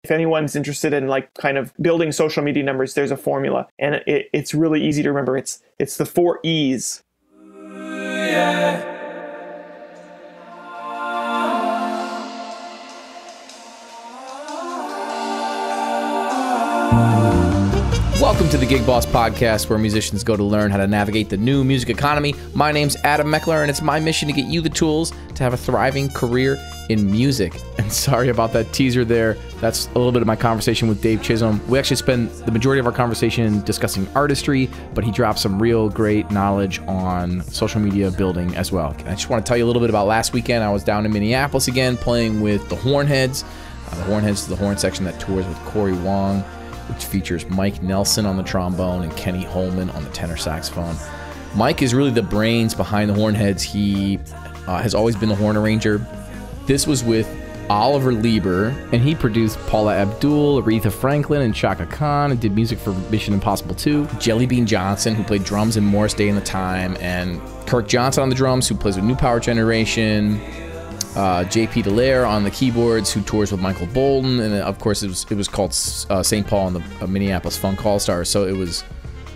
If anyone's interested in like kind of building social media numbers, there's a formula, and it's really easy to remember. It's the 4 E's. Yeah. Welcome to the Gig Boss Podcast, where musicians go to learn how to navigate the new music economy. My name's Adam Meckler, and it's my mission to get you the tools to have a thriving career in music. And sorry about that teaser there. That's a little bit of my conversation with Dave Chisholm. We actually spend the majority of our conversation discussing artistry, but he dropped some real great knowledge on social media building as well. I just want to tell you a little bit about last weekend. I was down in Minneapolis again playing with the Hornheads. The Hornheads is the horn section that tours with Corey Wong, which features Mike Nelson on the trombone and Kenny Holman on the tenor saxophone. Mike is really the brains behind the Hornheads. He has always been the horn arranger. This was with Oliver Lieber, and he produced Paula Abdul, Aretha Franklin, and Chaka Khan, and did music for Mission Impossible 2. Jelly Bean Johnson, who played drums in Morris Day and the Time, and Kirk Johnson on the drums, who plays with New Power Generation. JP Dallaire on the keyboards, who tours with Michael Bolton, and of course it was called St. Paul and the Minneapolis Funk All-Stars. So it was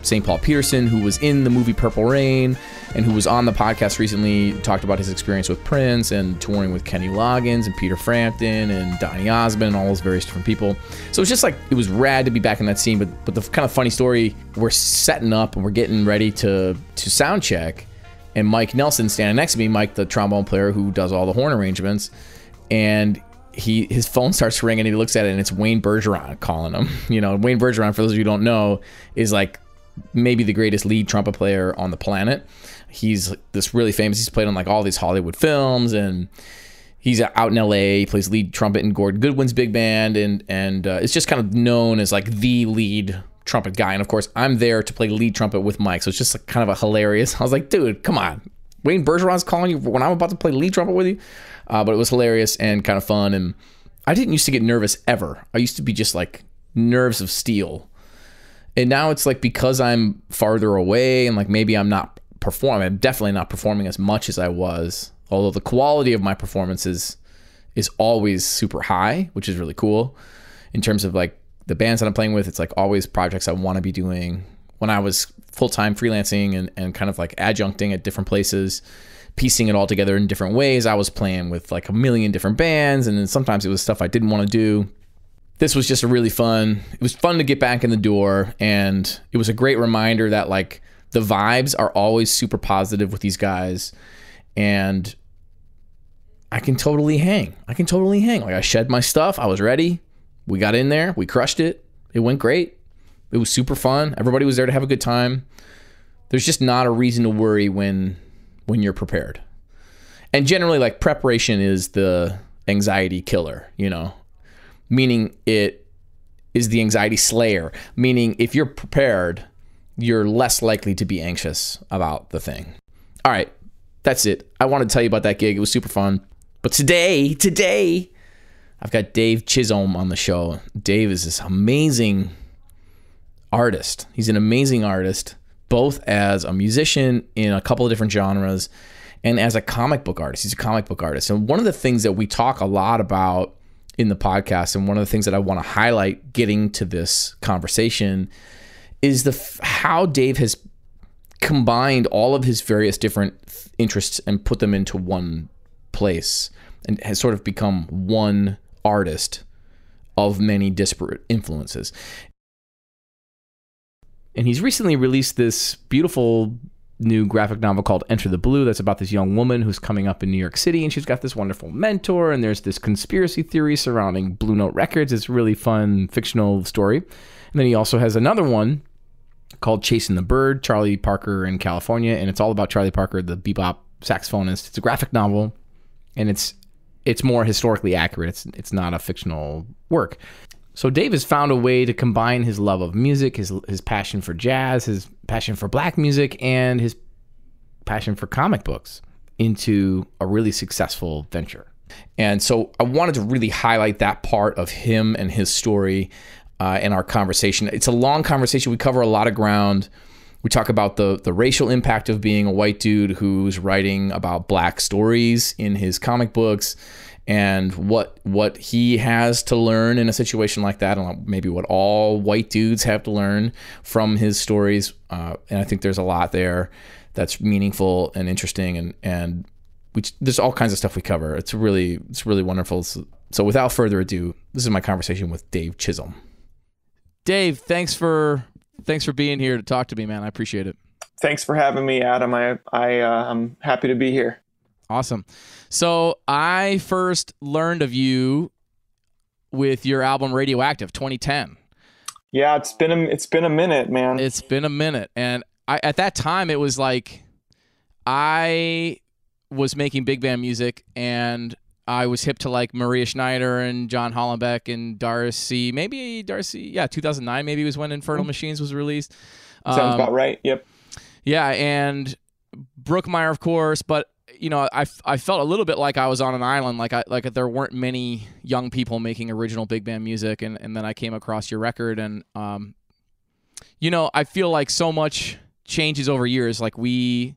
St. Paul Peterson, who was in the movie Purple Rain and who was on the podcast recently, talked about his experience with Prince and touring with Kenny Loggins and Peter Frampton and Donny Osmond and all those various different people. So it's just like, it was rad to be back in that scene. But the kind of funny story, we're setting up and we're getting ready to sound check. And Mike Nelson standing next to me, Mike, the trombone player who does all the horn arrangements, and his phone starts ringing, and he looks at it, and it's Wayne Bergeron calling him. You know, Wayne Bergeron, for those of you who don't know, is like maybe the greatest lead trumpet player on the planet. He's this really famous. He's played on like all these Hollywood films, and he's out in LA. He plays lead trumpet in Gordon Goodwin's big band, and it's just kind of known as like the lead trumpet guy. And of course, I'm there to play lead trumpet with Mike, so it's just like kind of a hilarious. I was like, dude, come on, Wayne Bergeron's calling you when I'm about to play lead trumpet with you. But it was hilarious and kind of fun. And I didn't used to get nervous ever. I used to be just like nerves of steel. And now it's like, because I'm farther away and like maybe I'm not performing, I'm definitely not performing as much as I was, although the quality of my performances is always super high, which is really cool. In terms of like the bands that I'm playing with, it's like always projects I want to be doing. When I was full-time freelancing and kind of like adjuncting at different places, piecing it all together in different ways, I was playing with like a million different bands, and then sometimes it was stuff I didn't want to do. This was just a really fun, it was fun to get back in the door, and it was a great reminder that like the vibes are always super positive with these guys, and I can totally hang. Like I shed my stuff, I was ready. We got in there, we crushed it. It went great. It was super fun. Everybody was there to have a good time. There's just not a reason to worry when you're prepared. And generally, like, preparation is the anxiety killer, you know? Meaning it is the anxiety slayer. Meaning if you're prepared, you're less likely to be anxious about the thing. All right, that's it. I wanted to tell you about that gig. It was super fun. But today, I've got Dave Chisholm on the show. Dave is this amazing artist. He's an amazing artist, both as a musician in a couple of different genres and as a comic book artist. He's a comic book artist. And one of the things that we talk a lot about in the podcast, and one of the things that I want to highlight getting to this conversation, is how Dave has combined all of his various different interests and put them into one place, and has sort of become one artist of many disparate influences. And he's recently released this beautiful new graphic novel called Enter the Blue that's about this young woman who's coming up in New York City, and she's got this wonderful mentor, and there's this conspiracy theory surrounding Blue Note Records. It's a really fun fictional story. And then he also has another one called Chasing the Bird, Charlie Parker in California, and it's all about Charlie Parker, the bebop saxophonist. It's a graphic novel, and it's more historically accurate. It's not a fictional work. So Dave has found a way to combine his love of music, his passion for jazz, his passion for black music, and his passion for comic books into a really successful venture. And so I wanted to really highlight that part of him and his story in our conversation. It's a long conversation. We cover a lot of ground. We talk about the racial impact of being a white dude who's writing about black stories in his comic books, and what he has to learn in a situation like that, and maybe what all white dudes have to learn from his stories. And I think there's a lot there that's meaningful and interesting, and there's all kinds of stuff we cover. It's really wonderful. So without further ado, this is my conversation with Dave Chisholm. Dave, thanks for being here to talk to me, man. I appreciate it. Thanks for having me, Adam. I'm happy to be here. Awesome. So I first learned of you with your album Radioactive, 2010. Yeah, it's been a minute, man. It's been a minute, and at that time it was like I was making big band music, and I was hip to like Maria Schneider and John Hollenbeck and Darcy. Yeah, 2009 maybe was when Infernal Machines was released. Sounds about right. Yep. Yeah, and Brookmeyer, of course, but you know, I felt a little bit like I was on an island, like there weren't many young people making original big band music, and then I came across your record, and you know, I feel like so much changes over years. Like we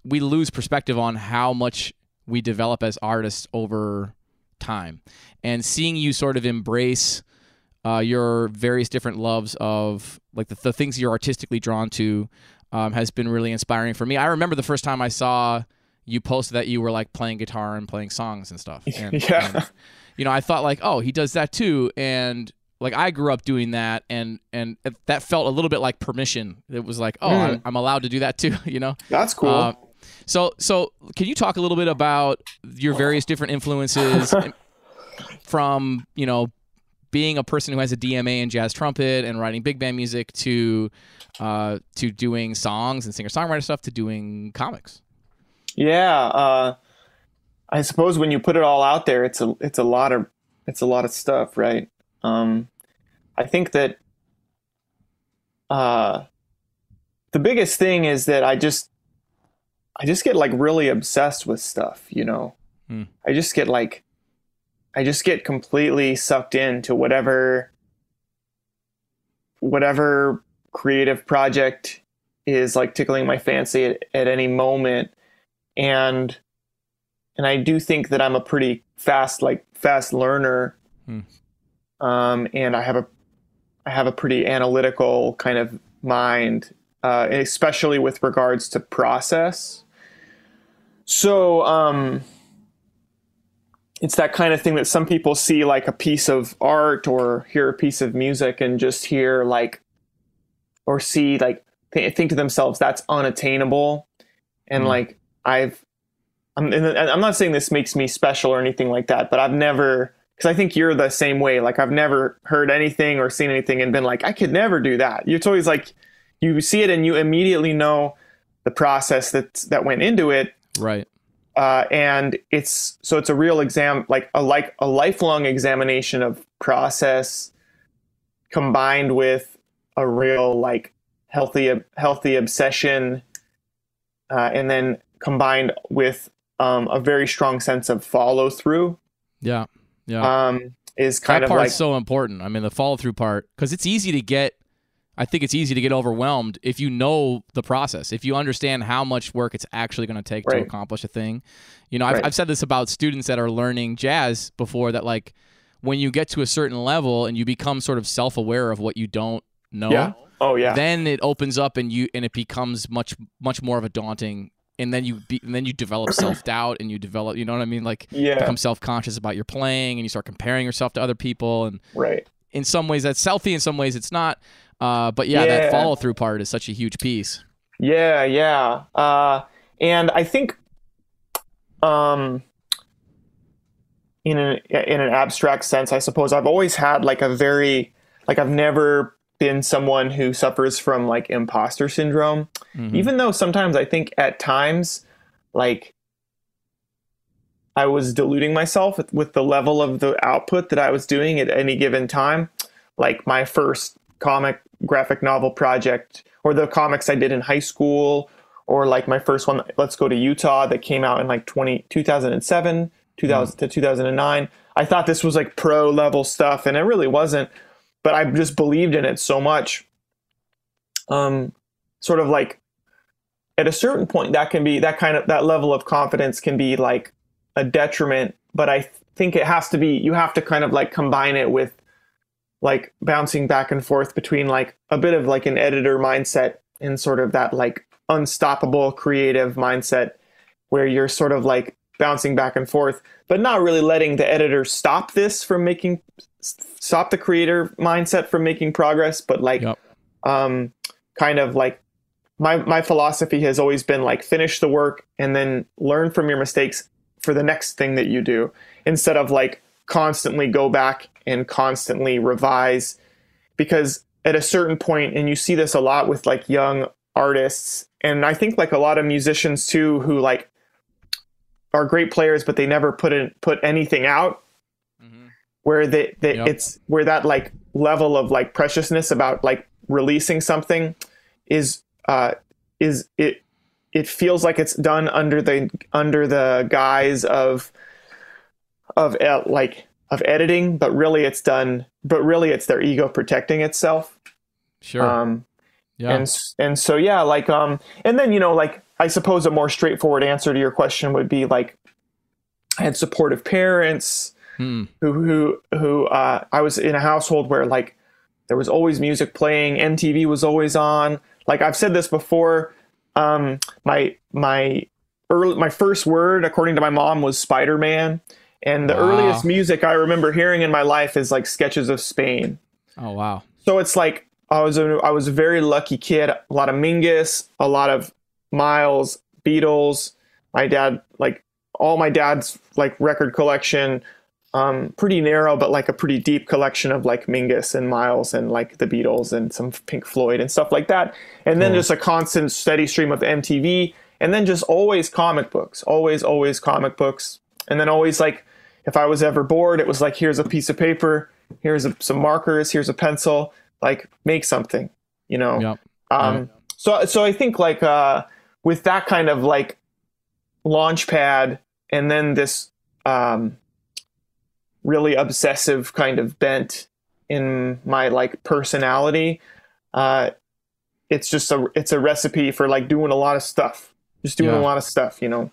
lose perspective on how much we develop as artists over time, and seeing you sort of embrace your various different loves of like the things you're artistically drawn to has been really inspiring for me. I remember the first time I saw you post that you were like playing guitar and playing songs and stuff. And, yeah. And, you know, I thought like, oh, he does that too. And like I grew up doing that, and that felt a little bit like permission. It was like, oh, I'm allowed to do that too, you know? That's cool. So can you talk a little bit about your various different influences from, you know, being a person who has a DMA in jazz trumpet and writing big band music to doing songs and singer-songwriter stuff to doing comics? Yeah, I suppose when you put it all out there, it's a lot of stuff, right? I think that the biggest thing is that I just get like really obsessed with stuff, you know. I just get completely sucked into whatever creative project is like tickling my fancy at any moment. And I do think that I'm a pretty fast learner. And I have a pretty analytical kind of mind, especially with regards to process. So, it's that kind of thing that some people see like a piece of art or hear a piece of music and just hear like, or see like, think to themselves, that's unattainable. And like, I'm not saying this makes me special or anything like that, but I've never, because I think you're the same way. Like I've never heard anything or seen anything and been like, I could never do that. It's always like, you see it and you immediately know the process that went into it. Right. And it's a real like a lifelong examination of process combined with a real like healthy obsession, and then combined with a very strong sense of follow through. Yeah. Is kind that of part's like so important. I mean, the follow through part, because I think it's easy to get overwhelmed if you know the process, if you understand how much work it's actually going to take to accomplish a thing. You know, I've said this about students that are learning jazz before, that like when you get to a certain level and you become sort of self-aware of what you don't know, then it opens up and it becomes much more of a daunting. And then you develop self-doubt, and you develop, you know what I mean? Like become self-conscious about your playing, and you start comparing yourself to other people. And in some ways that's healthy, in some ways it's not. But that follow-through part is such a huge piece. Yeah. And I think in an abstract sense, I suppose I've always had like I've never been someone who suffers from like imposter syndrome, even though sometimes I think at times like I was deluding myself with the level of the output that I was doing at any given time. Like my first comic graphic novel project, or the comics I did in high school, or like my first one, Let's Go to Utah, that came out in like 2007 to 2009. I thought this was like pro level stuff, and it really wasn't, but I just believed in it so much. Sort of like at a certain point, that level of confidence can be like a detriment but I think it has to be, you have to kind of like combine it with like bouncing back and forth between like a bit of like an editor mindset and sort of that like unstoppable creative mindset where you're sort of like bouncing back and forth, but not really letting the editor stop the creator mindset from making progress. But like, kind of like my philosophy has always been like finish the work and then learn from your mistakes for the next thing that you do, instead of like constantly go back and constantly revise. Because at a certain point, and you see this a lot with like young artists, and I think like a lot of musicians too, who like are great players, but they never put anything out, where it's where that like level of like preciousness about like releasing something is it feels like it's done under the guise of editing, but really it's their ego protecting itself. Sure. And so yeah, like and then, you know, like I suppose a more straightforward answer to your question would be like I had supportive parents who I was in a household where like there was always music playing, MTV was always on. Like I've said this before, my first word, according to my mom, was Spider-Man. And the earliest music I remember hearing in my life is like Sketches of Spain. Oh, wow. So it's like I was a very lucky kid. A lot of Mingus, a lot of Miles, Beatles. My dad, like all my dad's like record collection, pretty narrow, but like a pretty deep collection of like Mingus and Miles and like the Beatles and some Pink Floyd and stuff like that. And then just a constant steady stream of MTV, and then just always comic books, always comic books. And then always like, if I was ever bored, it was like, here's a piece of paper, here's some markers, here's a pencil, like make something, you know? So I think like, with that kind of like launch pad, and then this, really obsessive kind of bent in my like personality, it's a recipe for like doing a lot of stuff, a lot of stuff, you know?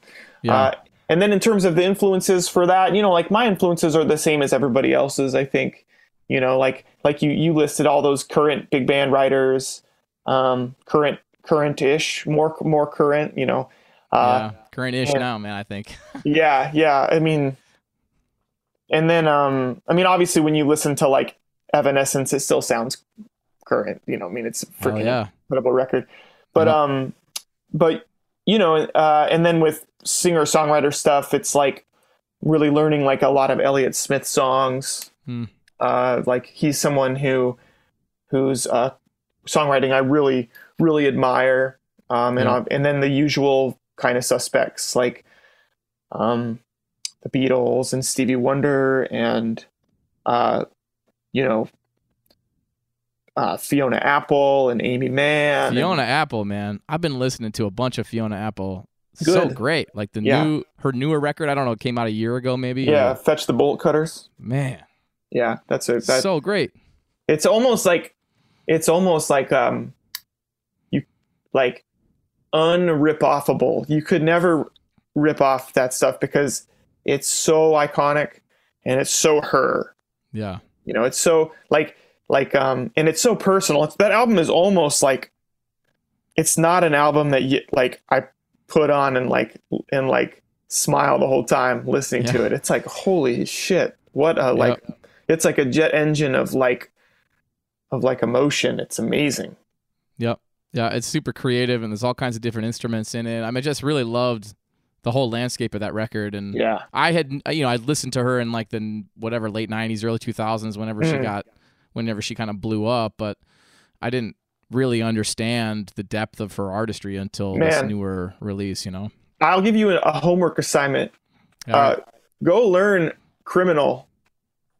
And then in terms of the influences for that, you know, like my influences are the same as everybody else's, I think, you know, like you listed all those current big band writers, current-ish, more current, you know. Current-ish now, man, I think. Yeah. I mean, and then, obviously when you listen to like Evanescence, it still sounds current, you know, I mean, it's a freaking incredible record, but you know, and then with singer-songwriter stuff, it's like really learning like a lot of Elliott Smith songs. Like he's someone whose songwriting I really, really admire. And then the usual kind of suspects like the Beatles and Stevie Wonder and you know, Fiona Apple and Amy Mann. Fiona Apple, man. I've been listening to a bunch of Fiona Apple. Good. So great. Like her newer record, I don't know, it came out a year ago maybe. Yeah, Fetch the Bolt Cutters. Man. Yeah, that's so great. It's almost like you like unrip-offable. You could never rip off that stuff because it's so iconic and it's so her. Yeah. You know, it's so like and it's so personal. That album is almost like, it's not an album that you like I put on and smile the whole time listening to it. It's like, holy shit, what a like, it's like a jet engine of emotion. It's amazing. Yep. Yeah, it's super creative and there's all kinds of different instruments in it. I mean, I just really loved the whole landscape of that record. And I'd listened to her in like the late 90s, early 2000s, whenever she kind of blew up, but I didn't really understand the depth of her artistry until this newer release, you know. I'll give you a homework assignment. Go learn Criminal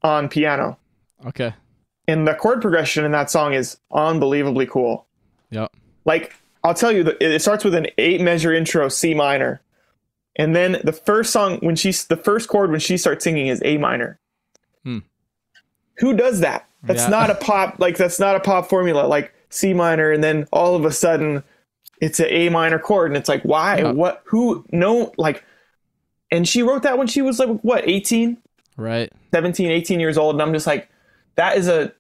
on piano. Okay. And the chord progression in that song is unbelievably cool. Yep. Like, I'll tell you, it starts with an 8-measure intro, C minor. And then the first chord when she starts singing is A minor. Who does that? That's not a pop, that's not a pop formula, like C minor, and then all of a sudden it's an A minor chord, and it's like, why? What? Who? No, like, And she wrote that when she was like, what, 18? Right. 17, 18 years old. And I'm just like, that is a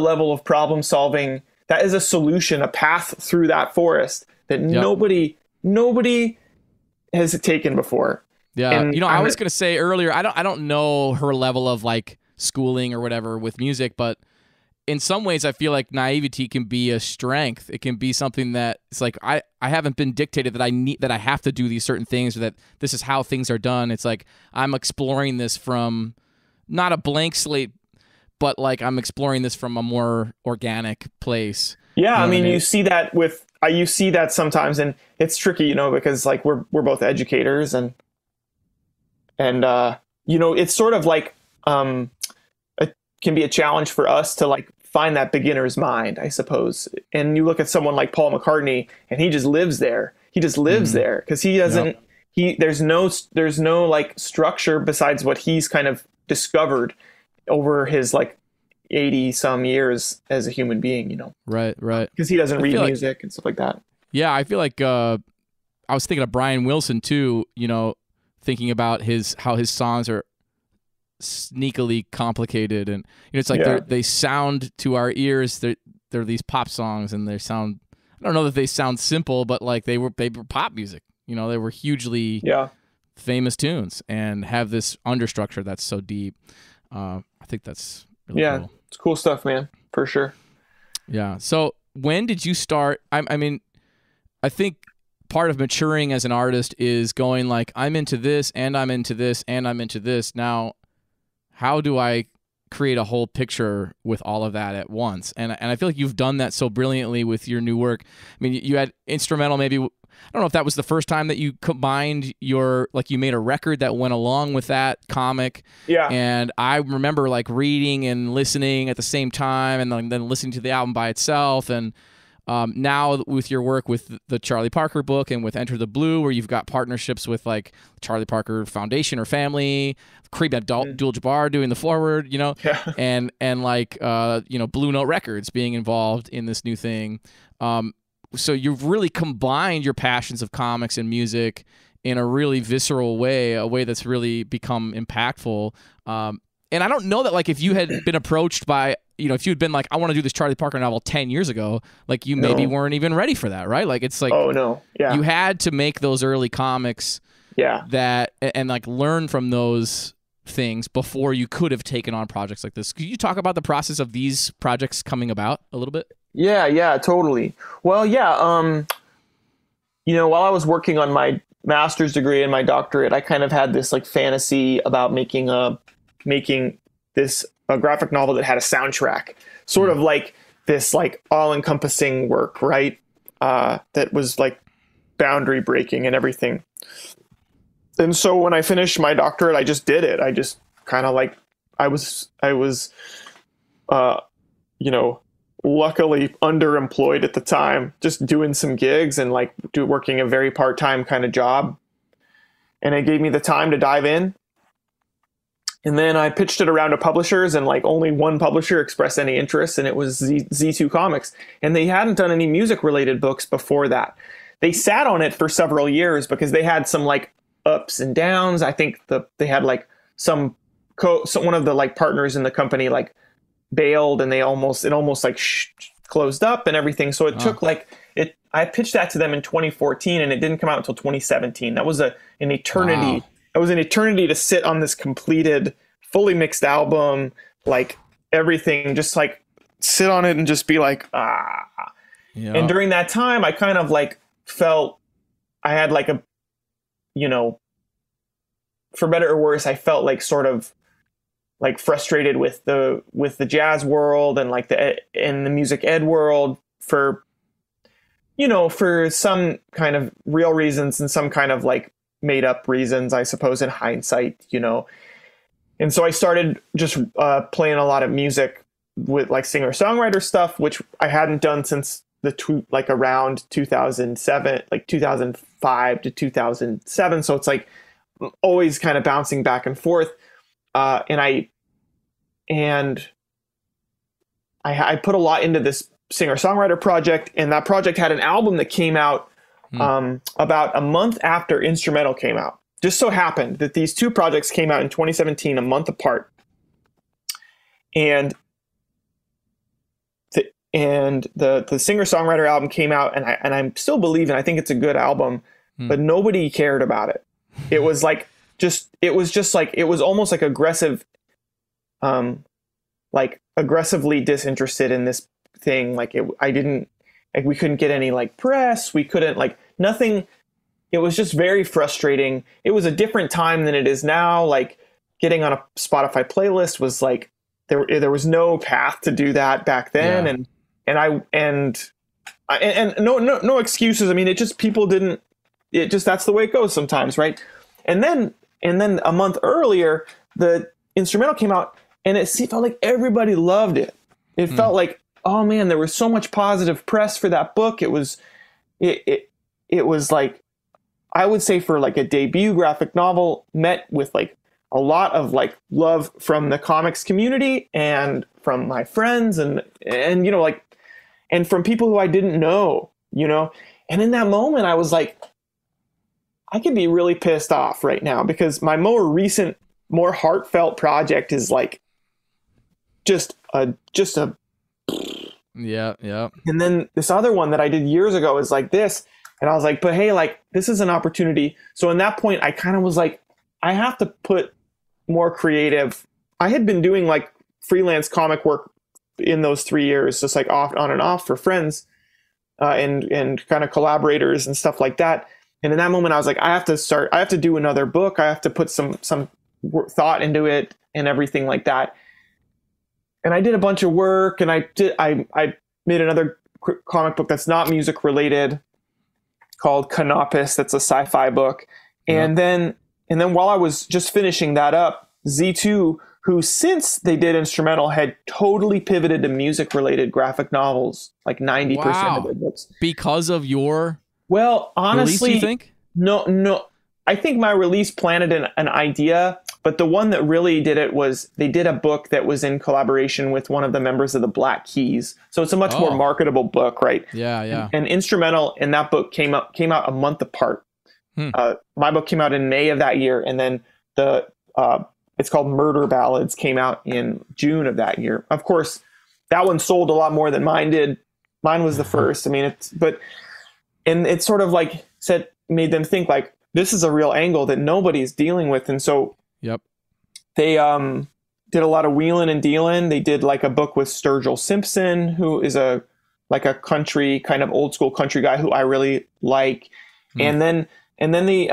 level of problem solving. That is a solution, a path through that forest that nobody has taken before. Yeah. And I was going to say earlier, I don't know her level of like schooling or whatever with music, but in some ways I feel like naivety can be a strength. It can be something that it's like, I haven't been dictated that I have to do these certain things, or that this is how things are done. It's like, I'm exploring this from not a blank slate, but like I'm exploring this from a more organic place. Yeah. I mean, you see that sometimes, and it's tricky, because like we're both educators and it's sort of like, it can be a challenge for us to like find that beginner's mind, I suppose. And you look at someone like Paul McCartney, and he just lives there. He just lives there because he doesn't, there's no like structure besides what he's kind of discovered over his like 80 some years as a human being, Right. because he doesn't read music and stuff like that. Yeah. I feel like, I was thinking of Brian Wilson too, thinking about how his songs are sneakily complicated, and it's like they sound to our ears, they're these pop songs, and they sound, I don't know that they sound simple, but like they were pop music, they were hugely famous tunes and have this understructure that's so deep. I think that's really cool. It's cool stuff, man, for sure. Yeah. So when did you start? I mean, I think part of maturing as an artist is going like, I'm into this and I'm into this and I'm into this. Now, how do I create a whole picture with all of that at once? And I feel like you've done that so brilliantly with your new work. I mean, you had instrumental, maybe, I don't know if that was the first time that you combined you made a record that went along with that comic. Yeah. And I remember like reading and listening at the same time, and then listening to the album by itself. And now with your work with the Charlie Parker book and with Enter the Blue, where you've got partnerships with like Charlie Parker Foundation or family, Kareem Abdul-Jabbar doing the forward, and like, Blue Note Records being involved in this new thing. So you've really combined your passions of comics and music in a really visceral way, a way that's really become impactful. And I don't know that like if you had been approached by, if you'd been like, I want to do this Charlie Parker novel 10 years ago, like you maybe weren't even ready for that, right? Like it's like, oh no, yeah, you had to make those early comics, that and like learn from those things before you could have taken on projects like this. Could you talk about the process of these projects coming about a little bit? Yeah, totally. Well, while I was working on my master's degree and my doctorate, I kind of had this like fantasy about making this graphic novel that had a soundtrack, sort of like this like all-encompassing work, right? That was like boundary breaking and everything. And so when I finished my doctorate, I just did it. I just kind of like, I was luckily underemployed at the time, just doing some gigs and like working a very part-time kind of job. And it gave me the time to dive in. And then I pitched it around to publishers, and like only one publisher expressed any interest, and it was Z2 Comics. And they hadn't done any music related books before that. They sat on it for several years because they had some like ups and downs. I think they had like one of the like partners in the company like bailed, and it almost like closed up and everything. So it took I pitched that to them in 2014, and it didn't come out until 2017. That was an eternity. Wow. It was an eternity to sit on this completed, fully mixed album, like everything, just like sit on it and just be like, ah. Yeah. And during that time, I kind of like felt I had like a, for better or worse, I felt like sort of like frustrated with the jazz world and like the music ed world for some kind of real reasons and some kind of like made up reasons, I suppose, in hindsight, And so I started just playing a lot of music with like singer-songwriter stuff, which I hadn't done since around 2007, like 2005 to 2007. So it's like always kind of bouncing back and forth. And I put a lot into this singer-songwriter project, and that project had an album that came out about a month after Instrumental came out, just so happened that these two projects came out in 2017, a month apart. And the singer-songwriter album came out, and I'm still believing, I think it's a good album, but nobody cared about it. It was like it was almost like aggressive, like aggressively disinterested in this thing. Like we couldn't get any like press. We couldn't like nothing. It was just very frustrating. It was a different time than it is now. Like getting on a Spotify playlist was like, there was no path to do that back then. Yeah. And no excuses. I mean, that's the way it goes sometimes. Right. And then a month earlier, the instrumental came out, and it felt like everybody loved it. It felt like, oh man, there was so much positive press for that book. It was like, I would say for like a debut graphic novel, met with like a lot of like love from the comics community and from my friends and you know, like, and from people who I didn't know, you know. And in that moment, I was like, I could be really pissed off right now, because my more recent, more heartfelt project is like just a yeah. And then this other one that I did years ago is like this, and I was like, but hey, like this is an opportunity. So in that point, I kind of was like, I have to put more creative. I had been doing like freelance comic work in those 3 years, just like off on and off for friends and kind of collaborators and stuff like that. And in that moment, I was like, I have to do another book. I have to put some thought into it and everything like that. And I did a bunch of work, and I made another comic book that's not music related called Canopus. That's a sci-fi book. And then while I was just finishing that up, Z2, who since they did instrumental had totally pivoted to music related graphic novels, like 90% of their books. Because of your honestly, release, you think? No. I think my release planted an idea, but the one that really did it was they did a book that was in collaboration with one of the members of the Black Keys. So it's a much more marketable book, right? Yeah. And instrumental in that book came out a month apart. My book came out in May of that year, and then it's called Murder Ballads came out in June of that year. Of course, that one sold a lot more than mine did. Mine was the first. I mean, and it sort of like made them think like, this is a real angle that nobody's dealing with. And so they did a lot of wheeling and dealing. They did like a book with Sturgill Simpson, who is a country, kind of old school country guy who I really like. And then they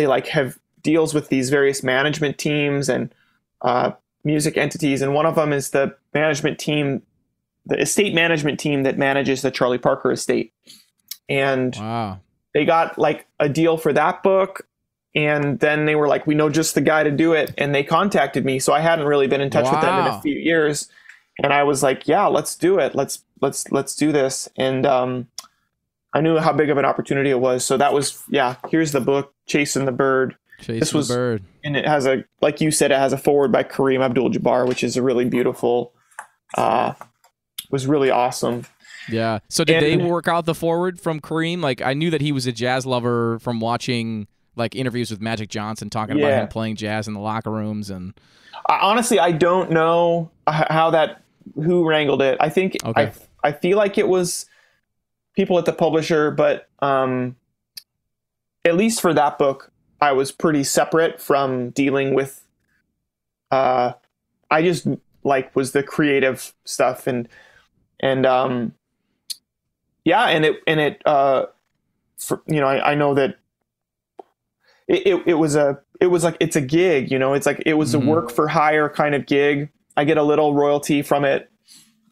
like have deals with these various management teams and music entities. And one of them is the management team, the estate management team that manages the Charlie Parker estate. And they got like a deal for that book. And then they were like, we know just the guy to do it. And they contacted me. So I hadn't really been in touch with them in a few years. And I was like, yeah, let's do it. Let's do this. And I knew how big of an opportunity it was. So that was, here's the book, Chasing the Bird. And it has like you said, it has a foreword by Kareem Abdul-Jabbar, which is a really beautiful, was really awesome. Yeah. So did they work out the foreword from Kareem? Like, I knew that he was a jazz lover from watching like interviews with Magic Johnson talking about him playing jazz in the locker rooms. And honestly, I don't know who wrangled it. I think I feel like it was people at the publisher, but at least for that book, I was pretty separate from dealing with. I just like was the creative stuff and I know that it was like it's a gig, you know, it's like it was a work for hire kind of gig. I get a little royalty from it,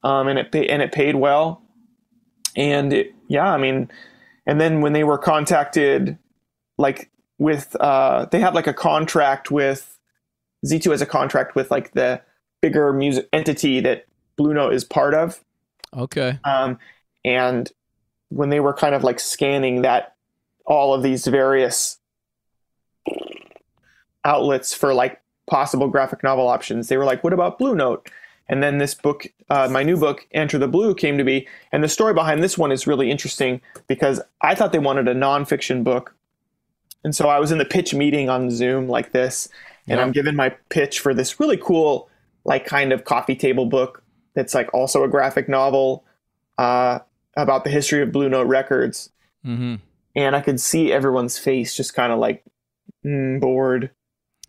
and it paid well, and and then when they were contacted, like with they have like a contract with Z2 has a contract with like the bigger music entity that Blue Note is part of. Okay. And when they were kind of like scanning all of these various outlets for like possible graphic novel options, they were like, what about Blue Note? And then this book, my new book, Enter the Blue, came to be. And the story behind this one is really interesting because I thought they wanted a nonfiction book. And so I was in the pitch meeting on Zoom like this, and Yeah. I'm giving my pitch for this really cool, like kind of coffee table book that's like also a graphic novel about the history of Blue Note Records. Mm-hmm. And I could see everyone's face just kind of like bored.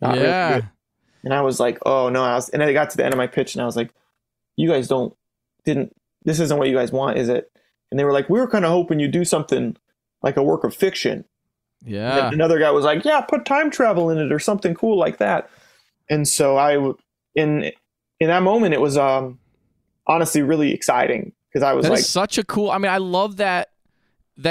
Not really Yeah. good. And I was like, oh no. And I got to the end of my pitch and I was like, you guys this isn't what you guys want, is it? And they were like, we were kind of hoping you'd do something like a work of fiction. Yeah. And another guy was like, yeah, put time travel in it or something cool like that. And so in that moment, it was honestly really exciting because I was That like, is such a cool. I mean, I love that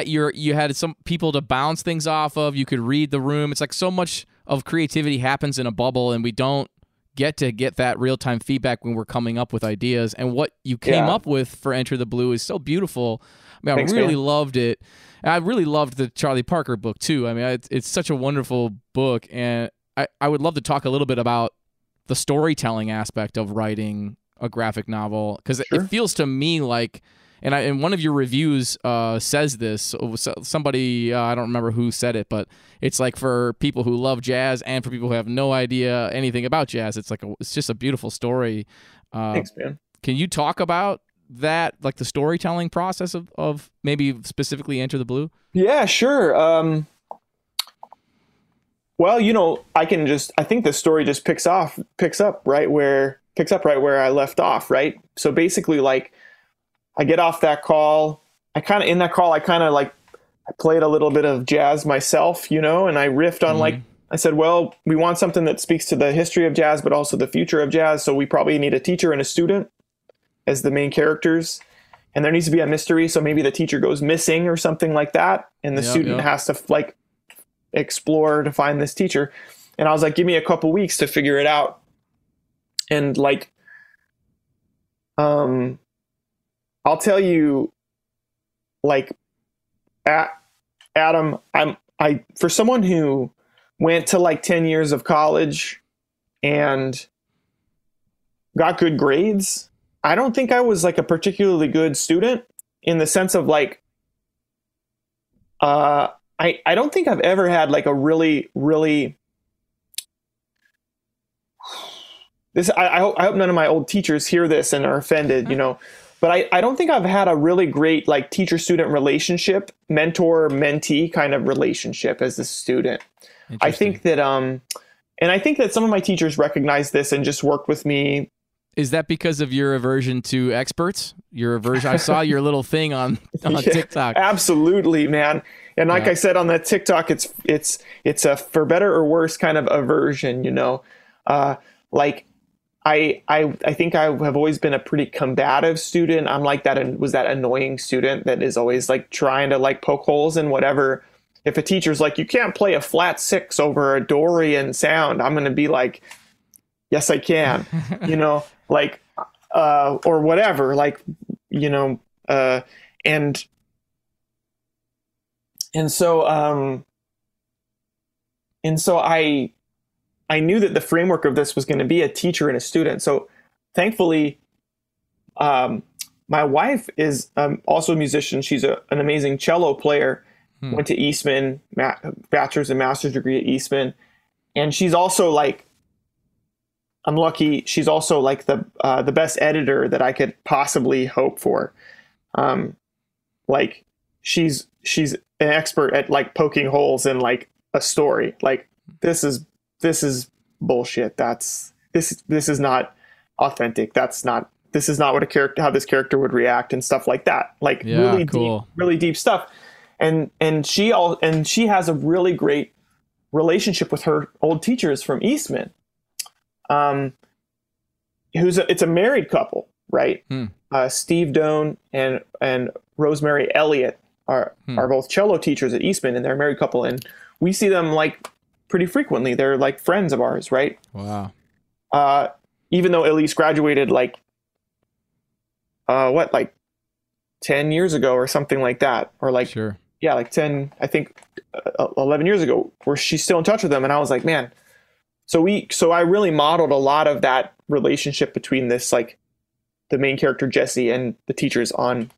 you had some people to bounce things off of. You could read the room. It's like so much of creativity happens in a bubble, and we don't get that real-time feedback when we're coming up with ideas. And what you came up with for Enter the Blue is so beautiful. I mean, Thanks, I really man. loved it. And I really loved the Charlie Parker book too. I mean, it's such a wonderful book, and I would love to talk a little bit about the storytelling aspect of writing a graphic novel, because it feels to me like, and one of your reviews says this. Somebody, I don't remember who said it, but it's like for people who love jazz and for people who have no idea anything about jazz, it's just a beautiful story. Thanks, man. Can you talk about that, like the storytelling process of maybe specifically Enter the Blue? Yeah, sure. Well, I think the story just picks up right where I left off, right? So basically, like, I get off that call. I kind of like I played a little bit of jazz myself, and I riffed on like, I said, well, we want something that speaks to the history of jazz, but also the future of jazz. So we probably need a teacher and a student as the main characters. And there needs to be a mystery. So maybe the teacher goes missing or something like that. And the student has to like explore to find this teacher. And I was like, give me a couple weeks to figure it out. And like, I'll tell you, like, Adam, for someone who went to like 10 years of college and got good grades, I don't think I was like a particularly good student, in the sense of like, I don't think I've ever had like a really, really, I hope none of my old teachers hear this and are offended, but I don't think I've had a really great like teacher-student relationship, mentor-mentee kind of relationship as a student. I think that, and I think that some of my teachers recognize this and just worked with me. Is that because of your aversion to experts? Your aversion? I saw your little thing on TikTok. Absolutely, man. And like I said on that TikTok, it's a for better or worse kind of aversion, like I think I have always been a pretty combative student. I'm like that annoying student that is always like trying to like poke holes in whatever. If a teacher's like, you can't play a flat six over a Dorian sound, I'm going to be like, yes, I can, like, or whatever, like, and so I knew that the framework of this was going to be a teacher and a student. So thankfully, my wife is also a musician. She's an amazing cello player. Went to Eastman, bachelor's and master's degree at Eastman. And she's also like, I'm lucky, she's also like the best editor that I could possibly hope for. Like she's an expert at like poking holes in like a story. Like this is bullshit. This is not authentic. This is not how this character would react and stuff like that. Like really deep stuff. And she has a really great relationship with her old teachers from Eastman. It's a married couple, right? Steve Doan and Rosemary Elliott are both cello teachers at Eastman, and they're a married couple, and we see them like pretty frequently. They're like friends of ours, right? Wow. Even though Elise graduated like 10 years ago or something like that, or like like 10, I think 11 years ago, where she's still in touch with them. And I was like, man, so I really modeled a lot of that relationship between this, like the main character, Jesse, and the teachers on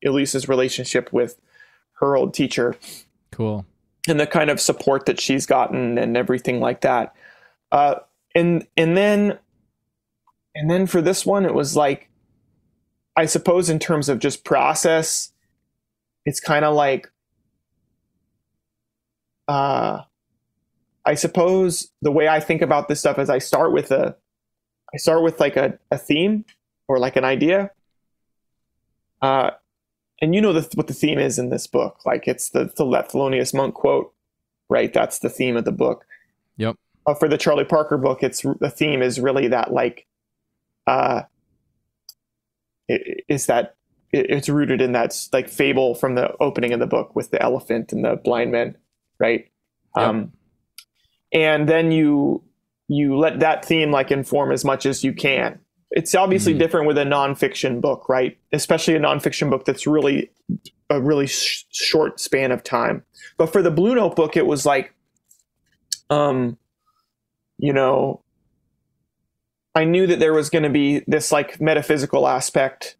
Elise's relationship with her old teacher. Cool. and the kind of support that she's gotten and everything like that. And then for this one, it was like, I suppose in terms of just process, it's kind of like, I suppose the way I think about this stuff is I start with like a theme or like an idea. And you know what the theme is in this book. Like it's the Thelonious Monk quote, right? That's the theme of the book. Yep. For the Charlie Parker book, the theme is really that like, it's rooted in that like fable from the opening of the book with the elephant and the blind men, right? Yep. And then you let that theme like inform as much as you can. It's obviously different with a nonfiction book, right? Especially a nonfiction book that's really a really short span of time. But for the Blue Note book, it was like, you know, I knew that there was going to be this like metaphysical aspect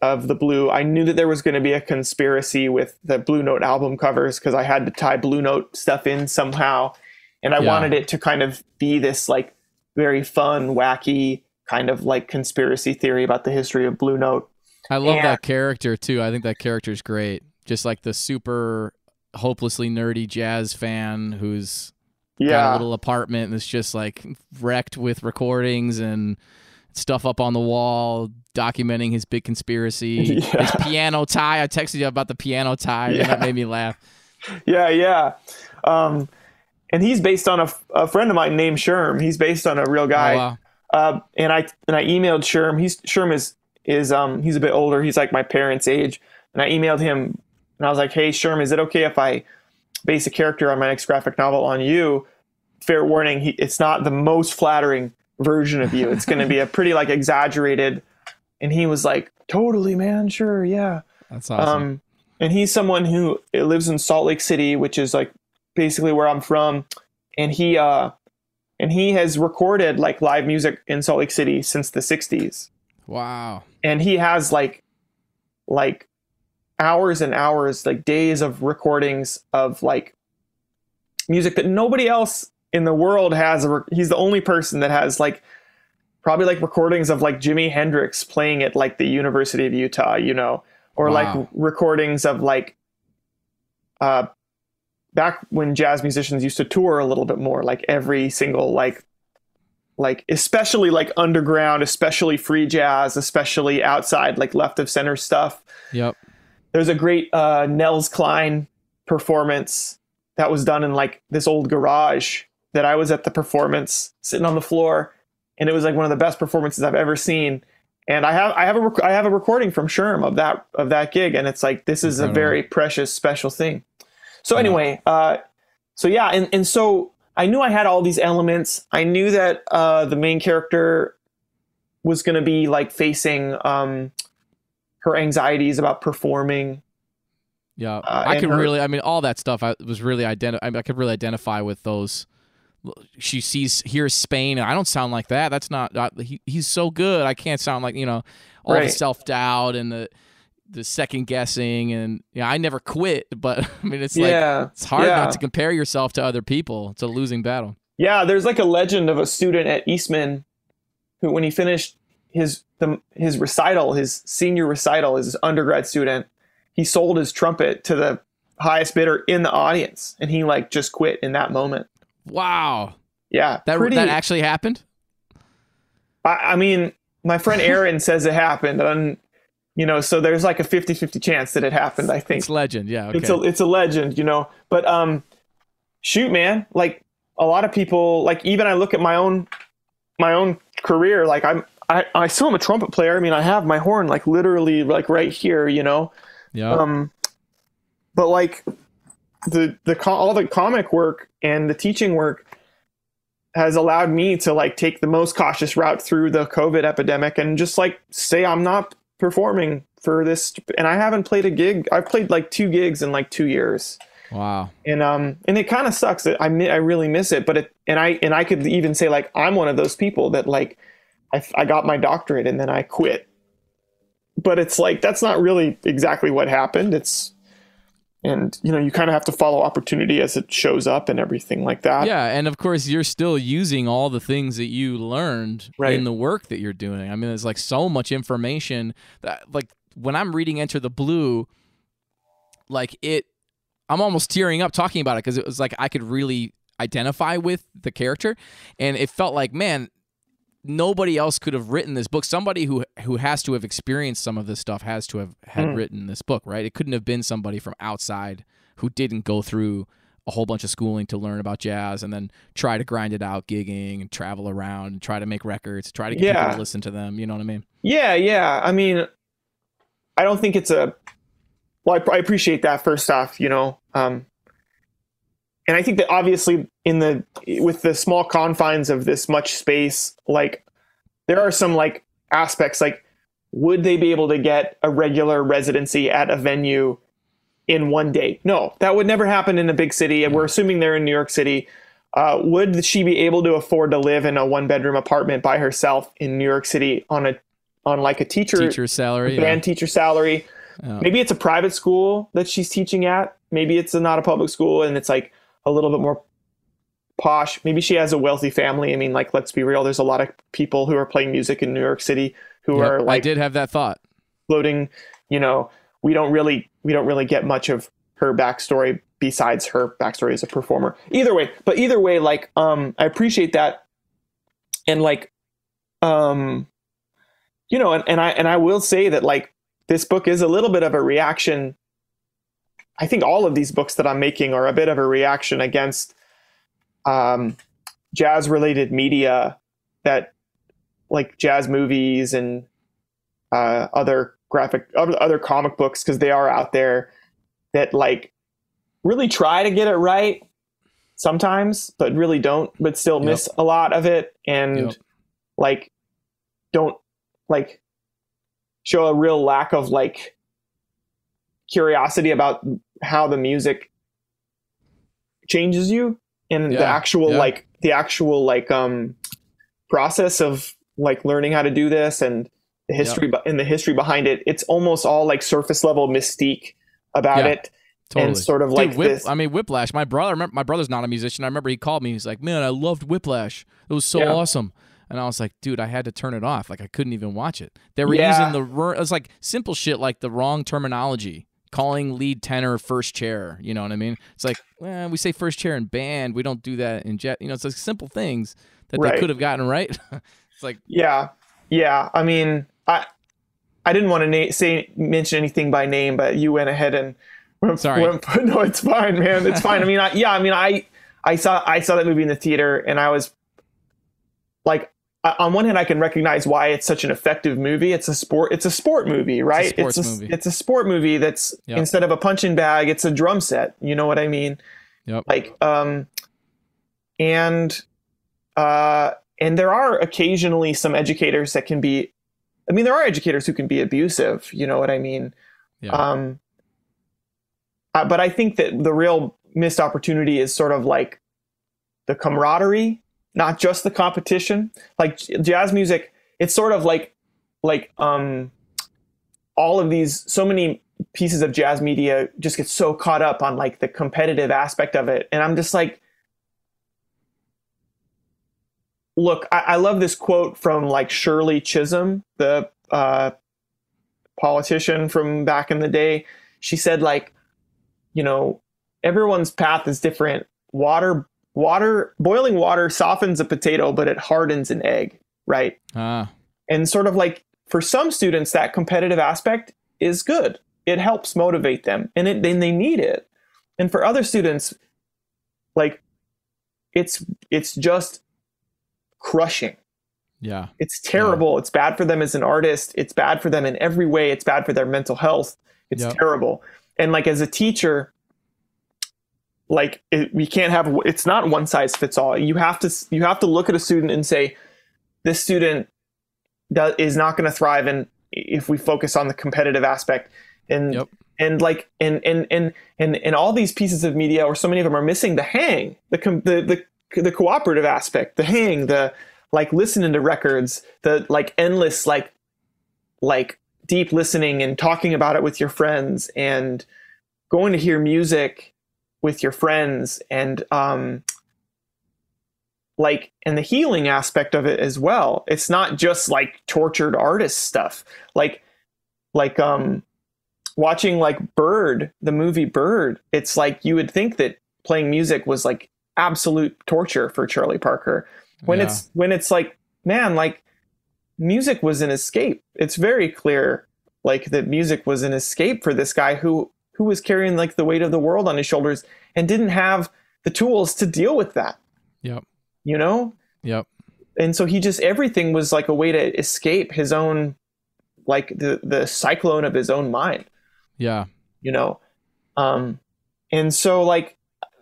of the Blue. I knew that there was going to be a conspiracy with the Blue Note album covers because I had to tie Blue Note stuff in somehow. And I wanted it to kind of be this like very fun, wacky kind of like conspiracy theory about the history of Blue Note. I love that character too. I think that character's great. Just like the super hopelessly nerdy jazz fan who's got a little apartment and it's just like wrecked with recordings and stuff up on the wall documenting his big conspiracy. His piano tie. I texted you about the piano tie and that made me laugh. Yeah. And he's based on a friend of mine named Sherm. He's based on a real guy. Oh, wow. And I emailed Sherm. Sherm is he's a bit older. He's like my parents' age. And I emailed him and I was like, "Hey Sherm, is it okay if I base a character on my next graphic novel on you? Fair warning, it's not the most flattering version of you. It's going to be a pretty like exaggerated." And he was like, "Totally, man. Sure. Yeah." That's awesome. And he's someone who lives in Salt Lake City, which is like basically where I'm from. And he has recorded like live music in Salt Lake City since the 60s. Wow. And he has like hours and hours, like days of recordings of like music that nobody else in the world has. He's the only person that has like probably like recordings of like Jimi Hendrix playing at like the University of Utah, you know, or like recordings of like back when jazz musicians used to tour a little bit more, like every single like especially like underground, especially free jazz, especially outside like left of center stuff. Yep. There's a great Nels Cline performance that was done in like this old garage that I was at the performance sitting on the floor, and it was like one of the best performances I've ever seen. And I have a recording from Sherm of that gig, and it's like this is a very precious, special thing. So anyway, and so I knew I had all these elements. I knew that the main character was going to be like facing her anxieties about performing. Yeah, I could really. I mean, all that stuff. I could really identify with those. She hears Spain, and I don't sound like that. That's not. He's so good. I can't sound like all the self doubt and the second guessing, and I never quit. But I mean, it's like it's hard not to compare yourself to other people. It's a losing battle. Yeah, there's like a legend of a student at Eastman who, when he finished his recital, his senior recital, as an undergrad student, he sold his trumpet to the highest bidder in the audience, and he like just quit in that moment. Wow. Yeah. That actually happened? I mean, my friend Aaron says it happened, and so there's like a 50-50 chance that it happened, I think. It's legend, yeah. Okay. It's a legend, But shoot, man, like a lot of people, like even I look at my own career, like I still am a trumpet player. I mean, I have my horn like literally like right here, Yeah. But like all the comic work and the teaching work has allowed me to like take the most cautious route through the COVID epidemic and just like say I'm not performing for this. And I haven't played a gig. I've played like 2 gigs in like 2 years. Wow. And it kind of sucks. I really miss it. But I could even say like I'm one of those people that like I got my doctorate and then I quit. But it's like that's not really exactly what happened. you kind of have to follow opportunity as it shows up and everything like that. Yeah, and of course you're still using all the things that you learned in the work that you're doing. I mean, there's like so much information that, like, when I'm reading Enter the Blue, like I'm almost tearing up talking about it because it was like I could really identify with the character, and it felt like, man, nobody else could have written this book. Somebody who has to have experienced some of this stuff has to have had written this book, right? It couldn't have been somebody from outside who didn't go through a whole bunch of schooling to learn about jazz and then try to grind it out gigging and travel around and try to make records, try to get people to listen to them. You know what I mean? Yeah. I mean, I don't think it's well, I appreciate that first off, and I think that obviously with the small confines of this much space, like there are some like aspects, like would they be able to get a regular residency at a venue in one day? No, that would never happen in a big city. And we're assuming they're in New York City. Would she be able to afford to live in a 1-bedroom apartment by herself in New York City on like a teacher salary, band teacher salary? Maybe it's a private school that she's teaching at. Maybe it's not a public school and it's like a little bit more posh. Maybe she has a wealthy family. I mean, like, let's be real. There's a lot of people who are playing music in New York City who are like, I did have that thought floating, we don't really get much of her backstory besides her backstory as a performer. Either way, like, I appreciate that. And like, and I will say that like, this book is a little bit of a reaction. I think all of these books that I'm making are a bit of a reaction against jazz related media, that like jazz movies and other comic books, because they are out there, that like really try to get it right sometimes, but really don't, but still miss a lot of it, and like don't like show a real lack of like curiosity about how the music changes you and the actual process of like learning how to do this and the history and the history behind it. It's almost all like surface level mystique about it. Totally. And sort of like this. I mean, Whiplash. My brother's not a musician. I remember he called me. He's like, "Man, I loved Whiplash. It was so awesome." And I was like, "Dude, I had to turn it off. Like, I couldn't even watch it. They were using it was like simple shit, like the wrong terminology, calling lead tenor first chair. You know what I mean? It's like, we say first chair in band. We don't do that in jet. It's like simple things that they could have gotten right. It's like, yeah. I mean, I didn't want to mention anything by name, but you went ahead and sorry. No, it's fine, man. It's fine. I mean, I saw that movie in the theater, and I was like, on one hand, I can recognize why it's such an effective movie. It's a sport movie, right? It's a sport movie that's instead of a punching bag, it's a drum set. You know what I mean? Yep. Like, and there are occasionally some educators that can be, there are educators who can be abusive. You know what I mean? Yeah. But I think that the real missed opportunity is sort of like the camaraderie, not just the competition. Like jazz music, it's sort of like all of these, so many pieces of jazz media just get so caught up on like the competitive aspect of it. And I'm just like, look, I love this quote from like Shirley Chisholm, the politician from back in the day. She said, like, everyone's path is different. Boiling water softens a potato, but it hardens an egg, right? And sort of like for some students, that competitive aspect is good. It helps motivate them, and they need it. And for other students, like it's just crushing. Yeah. It's terrible. Yeah. It's bad for them as an artist. It's bad for them in every way. It's bad for their mental health. It's terrible. And like as a teacher, like we can't have, it's not one size fits all. You have to look at a student and say, this student is not going to thrive if we focus on the competitive aspect. And and like and all these pieces of media, or so many of them, are missing the hang, the cooperative aspect, the hang, the like listening to records, the like endless like deep listening and talking about it with your friends and going to hear music with your friends, and like, and the healing aspect of it as well. It's not just like tortured artist stuff. Like watching like Bird, the movie Bird. It's like you would think that playing music was like absolute torture for Charlie Parker, when it's like, man, like music was an escape. It's very clear like that music was an escape for this guy who was carrying like the weight of the world on his shoulders and didn't have the tools to deal with that. Yep. You know? Yep. And so he just, everything was like a way to escape his own, like the cyclone of his own mind. Yeah. You know? And so like,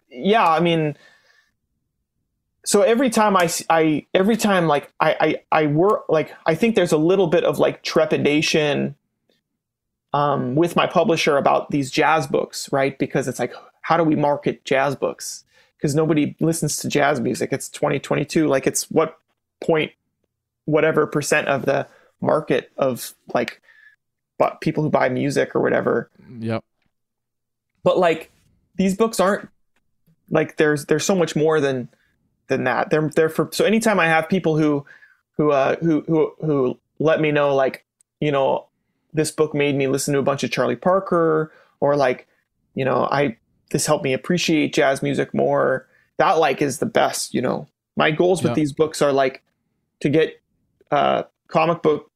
yeah, I mean, so every time I work, like, I think there's a little bit of like trepidation with my publisher about these jazz books, right? Because it's like, how do we market jazz books? Because nobody listens to jazz music. It's 2022. Like, it's whatever percent of the market of like people who buy music or whatever. Yep. But like, these books aren't like, there's so much more than that. They're for, so anytime I have people who let me know, like, you know, this book made me listen to a bunch of Charlie Parker, or like, you know, this helped me appreciate jazz music more. That like is the best, you know. My goals with these books are like to get comic book,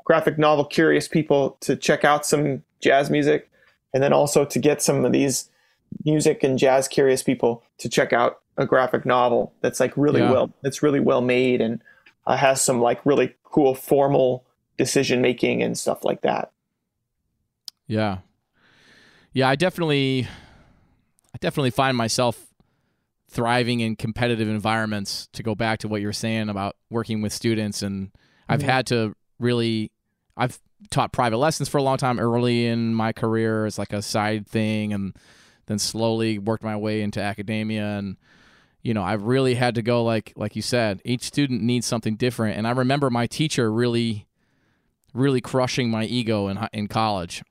graphic novel curious people to check out some jazz music, and then also to get some of these music and jazz curious people to check out a graphic novel that's like really well made, and has some like really cool formal decision making and stuff like that. Yeah. I definitely find myself thriving in competitive environments, to go back to what you were saying about working with students. And I've had to really, I've taught private lessons for a long time early in my career as like a side thing, and then slowly worked my way into academia. And, you know, I've really had to go, like you said, each student needs something different. And I remember my teacher really crushing my ego in college.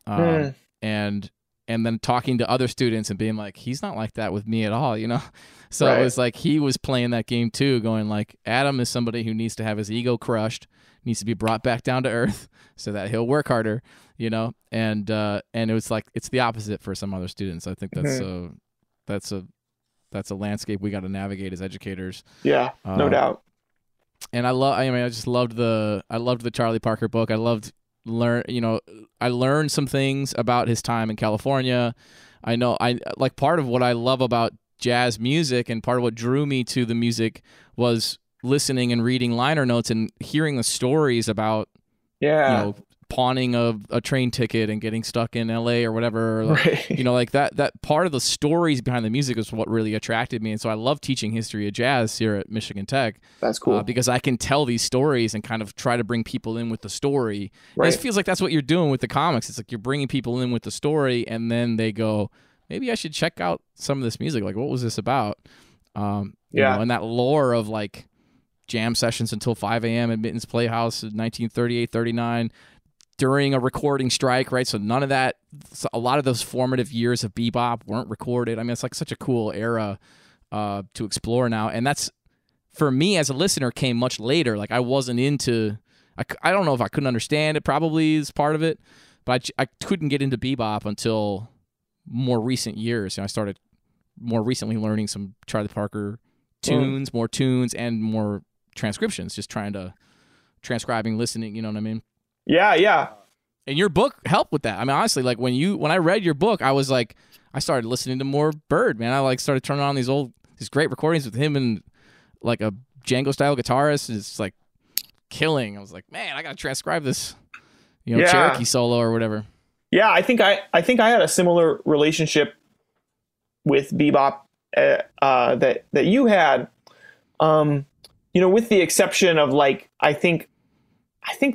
And then talking to other students and being like, he's not like that with me at all, you know? So It was like he was playing that game too, going like, Adam is somebody who needs to have his ego crushed, needs to be brought back down to earth so that he'll work harder, you know? And it was like, it's the opposite for some other students. I think that's a landscape we got to navigate as educators. Yeah, no doubt. And I just loved the Charlie Parker book. I learned some things about his time in California. I know like part of what I love about jazz music, and part of what drew me to the music, was listening and reading liner notes and hearing the stories about, you know, pawning a train ticket and getting stuck in LA or whatever. Like, you know, like that part of the stories behind the music is what really attracted me. And so I love teaching history of jazz here at Michigan Tech. That's cool. Because I can tell these stories and kind of try to bring people in with the story. It feels like that's what you're doing with the comics. It's like you're bringing people in with the story, and then they go, maybe I should check out some of this music. Like, what was this about? You know, and that lore of like jam sessions until 5 a.m. at Mittens Playhouse in 1938, 39. During a recording strike, right? So none of that, a lot of those formative years of bebop weren't recorded. I mean, it's like such a cool era to explore now. And that's, for me as a listener, came much later. Like, I wasn't into, I don't know if I couldn't understand it, probably is part of it, but I couldn't get into bebop until more recent years. You know, I started more recently learning some Charlie Parker tunes, more tunes, and more transcriptions, just trying to transcribing, listening, you know what I mean? Yeah. And your book helped with that. I mean, honestly, like when I read your book, I was like, I started listening to more Bird, man. I like started turning on these great recordings with him and like a Django style guitarist. It's like killing. I was like, man, I got to transcribe this, you know, Cherokee solo or whatever. Yeah. I think I had a similar relationship with bebop that you had, you know, with the exception of like, I think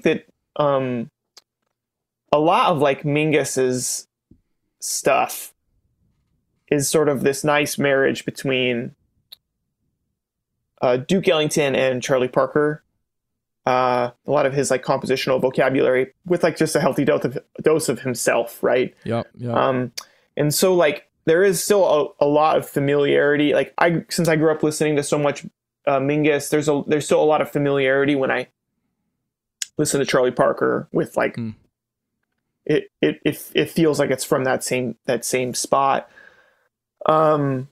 that, a lot of like Mingus's stuff is sort of this nice marriage between Duke Ellington and Charlie Parker. A lot of his like compositional vocabulary with like just a healthy dose of himself, right? Yep. And so like there is still a lot of familiarity. Like since I grew up listening to so much Mingus, there's still a lot of familiarity when I listen to Charlie Parker with like it feels like it's from that same spot. But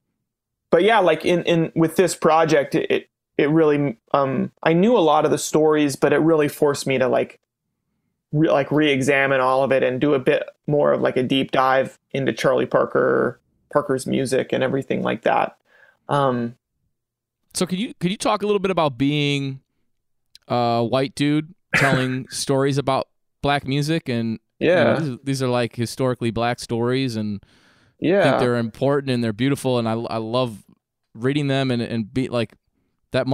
yeah, like in with this project, it really I knew a lot of the stories, but it really forced me to like re-examine all of it and do a bit more of like a deep dive into Charlie Parker's music and everything like that. So could you talk a little bit about being a white dude telling stories about black music? And these are like historically black stories, and I think they're important and they're beautiful, and I love reading them and be like that.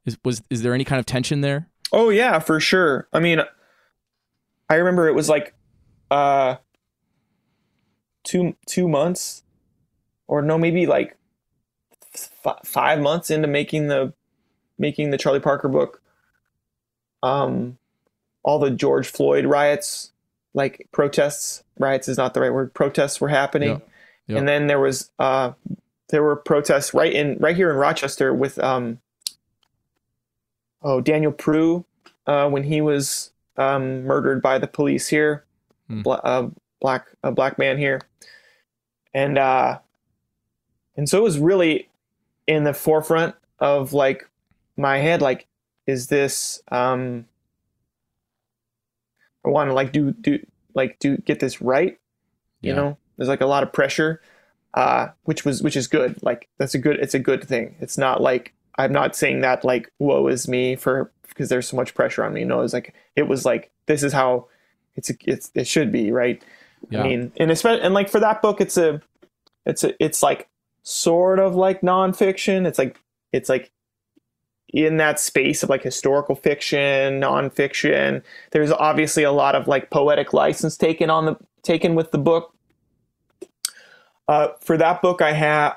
Is there any kind of tension there? Oh yeah, for sure. I mean, I remember it was like 2 months, or no, maybe like 5 months into making the Charlie Parker book. All the George Floyd riots, like riots is not the right word. Protests were happening. Yep. And then there were protests right here in Rochester with Daniel Prue when he was murdered by the police here, a black man here, and so it was really in the forefront of like my head. Like, is this I want to like do get this right, you know? There's like a lot of pressure, which is good. Like it's a good thing. It's not like, I'm not saying that like woe is me because there's so much pressure on me. No, it was like this is how it should be, right? Yeah. I mean, and especially, and like for that book, it's like sort of like nonfiction. It's like in that space of like historical fiction, nonfiction. There's obviously a lot of like poetic license taken with the book. For that book, I had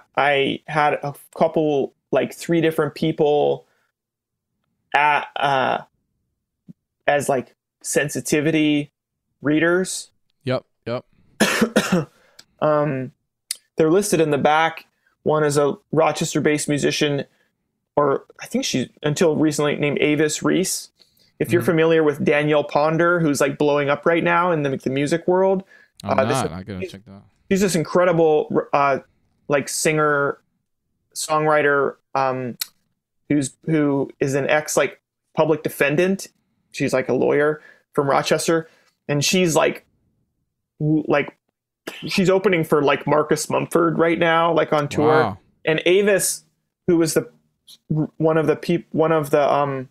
a couple, like 3 different people as like sensitivity readers. Yep. They're listed in the back. One is a Rochester-based musician, or I think she's until recently named Avis Reese. If you're familiar with Danielle Ponder, who's like blowing up right now in the music world. I gotta check that out. She's this incredible like singer songwriter who is an ex like public defendant. She's like a lawyer from Rochester, and she's like she's opening for like Marcus Mumford right now, like on tour. Wow. And Avis, who was one of the people that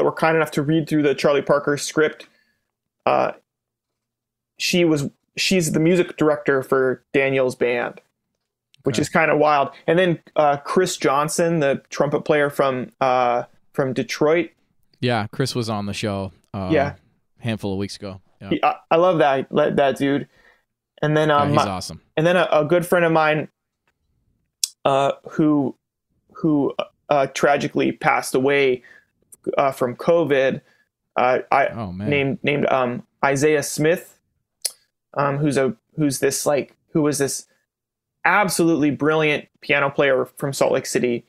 were kind enough to read through the Charlie Parker script, she's the music director for Daniel's band, which is kind of wild. And then Chris Johnson, the trumpet player from Detroit. Yeah, Chris was on the show handful of weeks ago. Yeah. I love that dude. And then he's awesome. And then a good friend of mine who tragically passed away from COVID. Named Isaiah Smith, who was this absolutely brilliant piano player from Salt Lake City,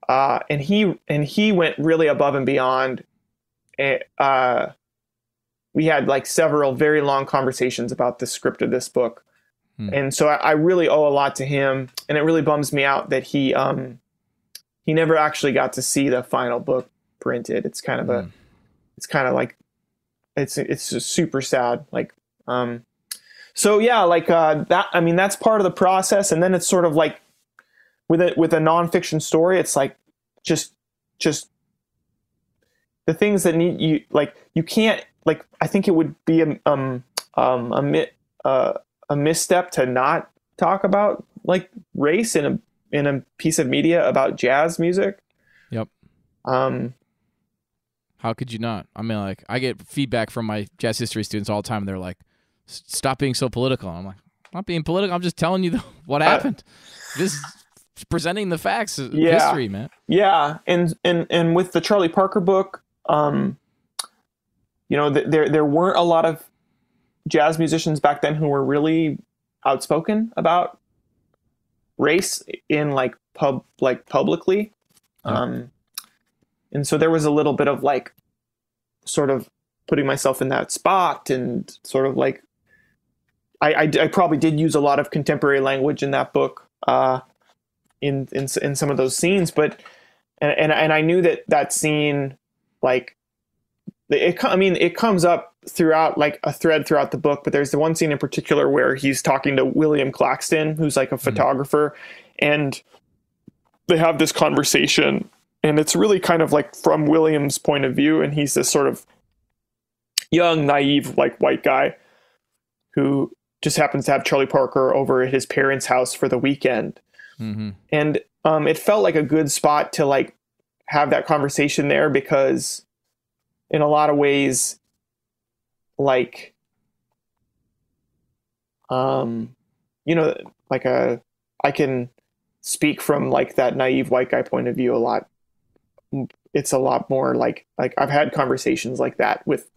and he went really above and beyond. We had like several very long conversations about the script of this book, and so I really owe a lot to him. And it really bums me out that he never actually got to see the final book printed. It's kind of it's just super sad. Like, so yeah, like that. I mean, that's part of the process. And then it's sort of like with a nonfiction story, it's like just the things that need you. Like you can't. Like I think it would be a misstep to not talk about like race in a piece of media about jazz music. Yep. How could you not? I mean, like, I get feedback from my jazz history students all the time. They're like, stop being so political. I'm like, I'm not being political. I'm just telling you what happened. Just presenting the facts of history, man. Yeah. And with the Charlie Parker book, there weren't a lot of jazz musicians back then who were really outspoken about race in like publicly. Yeah. And so there was a little bit of like sort of putting myself in that spot, and sort of like I probably did use a lot of contemporary language in that book, in some of those scenes, but and I knew that scene, like it comes up throughout, like a thread throughout the book, but there's the one scene in particular where he's talking to William Claxton, who's like a photographer, and they have this conversation, and it's really kind of like from William's point of view, and he's this sort of young, naive, like white guy who just happens to have Charlie Parker over at his parents' house for the weekend. Mm-hmm. And it felt like a good spot to like have that conversation there, because in a lot of ways, like, like I can speak from like that naive white guy point of view a lot. It's a lot more like I've had conversations like that with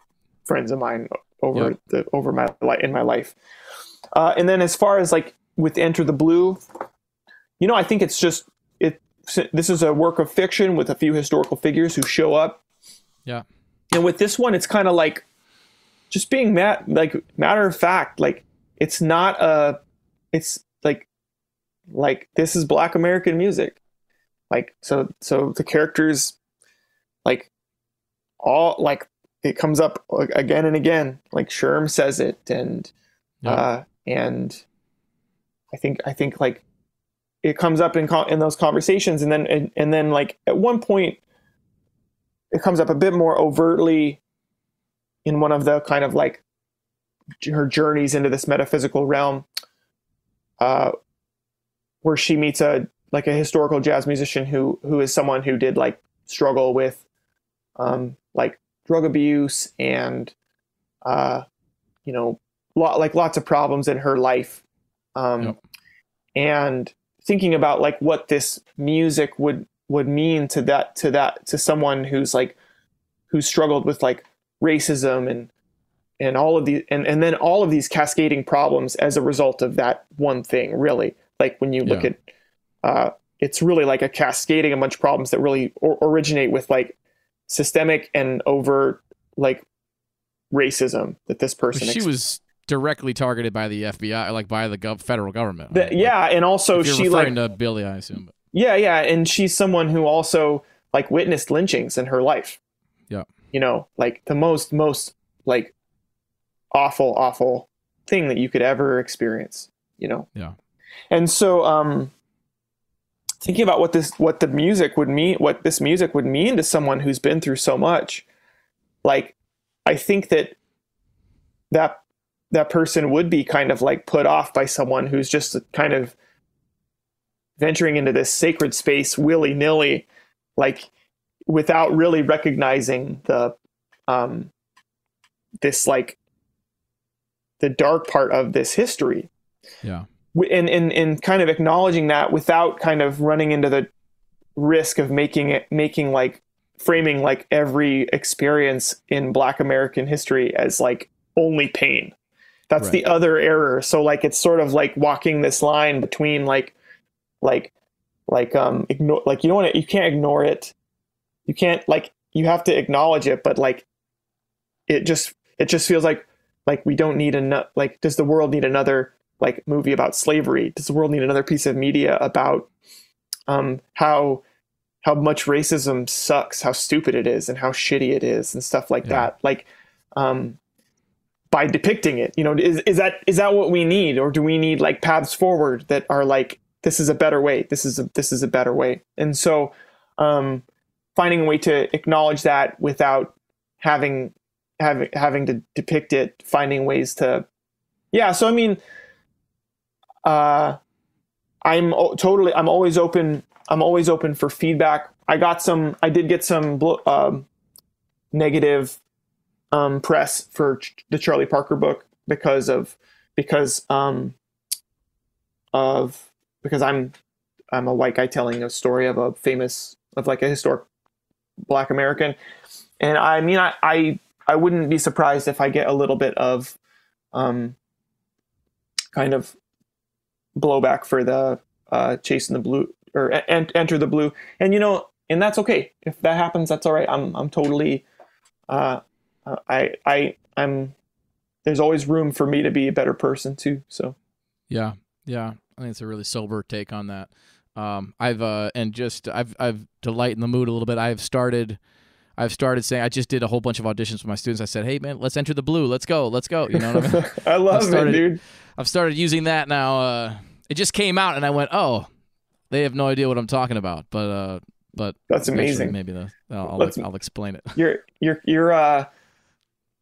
friends of mine over in my life. And then as far as like with Enter the Blue, I think it's just this is a work of fiction with a few historical figures who show up. Yeah. And with this one, it's kind of like just being matter of fact. Like it's like this is Black American music. Like so the characters, like all like it comes up again and again. Like Sherm says it, and and I think like it comes up in those conversations, and then like at one point it comes up a bit more overtly in one of the kind of like her journeys into this metaphysical realm, where she meets a historical jazz musician who is someone who did like struggle with like drug abuse and lots of problems in her life, and thinking about like what this music would mean to someone who's struggled with like racism and all of these and then all of these cascading problems as a result of that one thing. Really, like when you look at it's really like a cascading a bunch of problems that really originate with like systemic and overt like racism that this person she was directly targeted by the FBI, like by the federal government. And also she referring to Billy, I assume. But. Yeah, and she's someone who also like witnessed lynchings in her life. Yeah, like the most like awful thing that you could ever experience. Yeah, and so thinking about what this music would mean to someone who's been through so much, like I think that person would be kind of like put off by someone who's just kind of venturing into this sacred space willy-nilly, like without really recognizing the this like the dark part of this history. Yeah. And kind of acknowledging that without kind of running into the risk of framing like every experience in Black American history as like only pain. That's right. The other error. So like it's sort of like walking this line between ignore, like you can't ignore it. You can't you have to acknowledge it, but like it just feels like we don't need does the world need another like movie about slavery? Does the world need another piece of media about how much racism sucks, how stupid it is, and how shitty it is, and stuff like that? Like by depicting it, is that what we need, or do we need like paths forward that are like, this is a better way, this is a better way? And so finding a way to acknowledge that without having to depict it, finding ways to so I mean I'm always open for feedback. I did get some negative press for the Charlie Parker book because I'm a white guy telling a story of a historic Black American. And I mean, I wouldn't be surprised if I get a little bit of kind of blowback for the Chasing the Blue or Enter the Blue. And, and that's okay. If that happens, that's all right. I'm totally, I'm, there's always room for me to be a better person too. So. Yeah. I think it's a really sober take on that. I've to lighten the mood a little bit, I've started saying, I just did a whole bunch of auditions with my students. I said, hey man, let's enter the blue. Let's go. You know what I mean? I love it, dude. I've started using that now. It just came out and I went, oh, they have no idea what I'm talking about. But that's amazing. Maybe I'll explain it.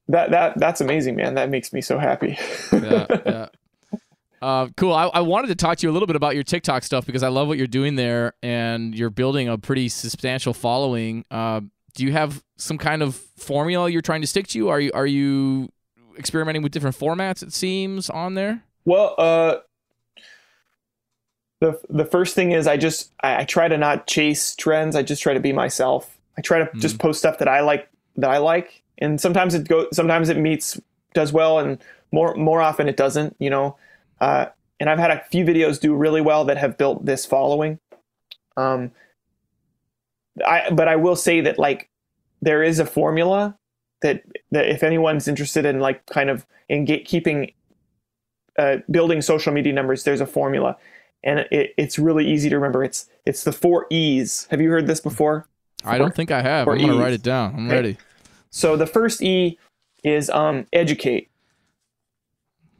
That's amazing, man. That makes me so happy. Yeah. Cool. I wanted to talk to you a little bit about your TikTok stuff because I love what you're doing there and you're building a pretty substantial following. Do you have some kind of formula you're trying to stick to? Are you experimenting with different formats, it seems, on there? Well, the first thing is I try to not chase trends. I just try to be myself. I try to just post stuff that I like, and sometimes it does well, and more often it doesn't, and I've had a few videos do really well that have built this following. But I will say that there is a formula that if anyone's interested in keeping building social media numbers, there's a formula, and it's really easy to remember. It's the 4 E's. Have you heard this before? I don't think I have. I'm going to write it down. I'm ready. So the first E is educate.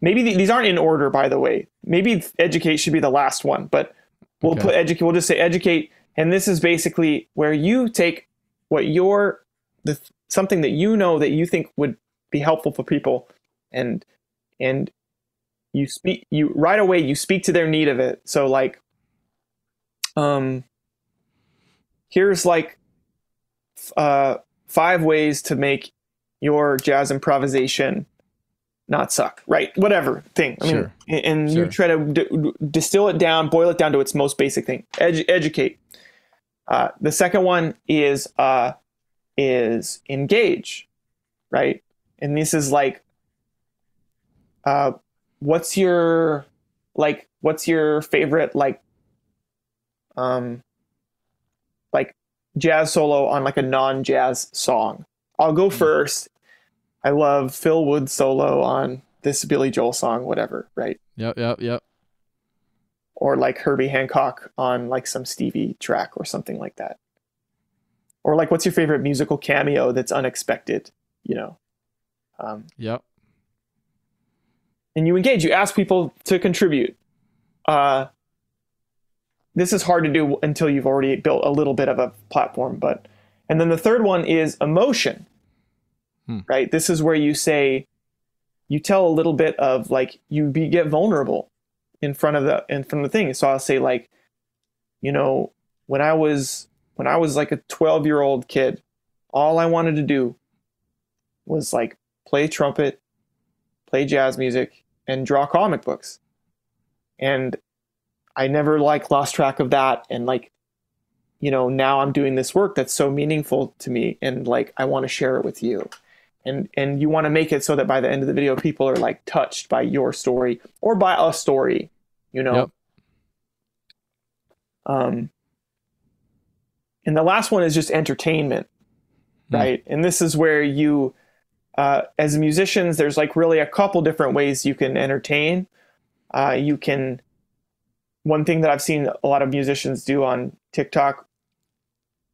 Maybe these aren't in order, by the way. Maybe educate should be the last one, but we'll put educate. We'll just say educate, and this is basically where you take what something that that you think would be helpful for people, and you right away you speak to their need of it. So here's 5 ways to make your jazz improvisation not suck, right? Whatever thing. Sure. You try to distill it down, boil it down to its most basic thing. Educate. The second one is engage, right? And this is what's your favorite jazz solo on a non-jazz song? I'll go first. I love Phil Wood's solo on this Billy Joel song, whatever, right? Yep. Or Herbie Hancock on some Stevie track or something like that. Or what's your favorite musical cameo that's unexpected, Yep. And you engage, you ask people to contribute. This is hard to do until you've already built a little bit of a platform, and then the third one is emotion. Right? This is where you tell a little bit of get vulnerable in front of the thing. So I'll say when I was a 12-year-old kid, all I wanted to do was play trumpet, play jazz music, and draw comic books. And I never lost track of that. And now I'm doing this work that's so meaningful to me, and I want to share it with you. And you want to make it so that by the end of the video, people are touched by your story or by a story, Yep. And the last one is just entertainment, right? And this is where you, as musicians, there's really a couple different ways you can entertain. One thing that I've seen a lot of musicians do on TikTok,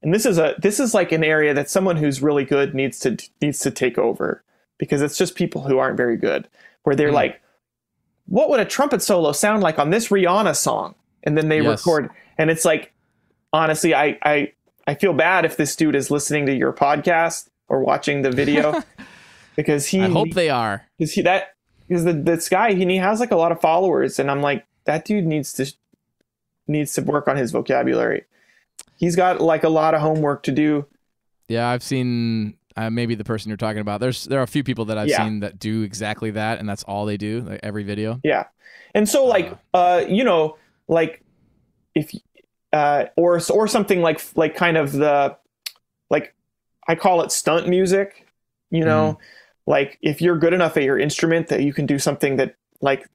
and this is an area that someone who's really good needs to take over, because it's just people who aren't very good, where they're what would a trumpet solo sound like on this Rihanna song? And then they record, and it's honestly, I feel bad if this dude is listening to your podcast or watching the video, because I hope they are. Because this guy, he has a lot of followers, and I'm that dude needs to work on his vocabulary. He's got a lot of homework to do. Yeah, I've seen maybe the person you're talking about. There are a few people that I've seen that do exactly that, and that's all they do, every video. Yeah, and so if or something kind of the I call it stunt music. If you're good enough at your instrument that you can do something that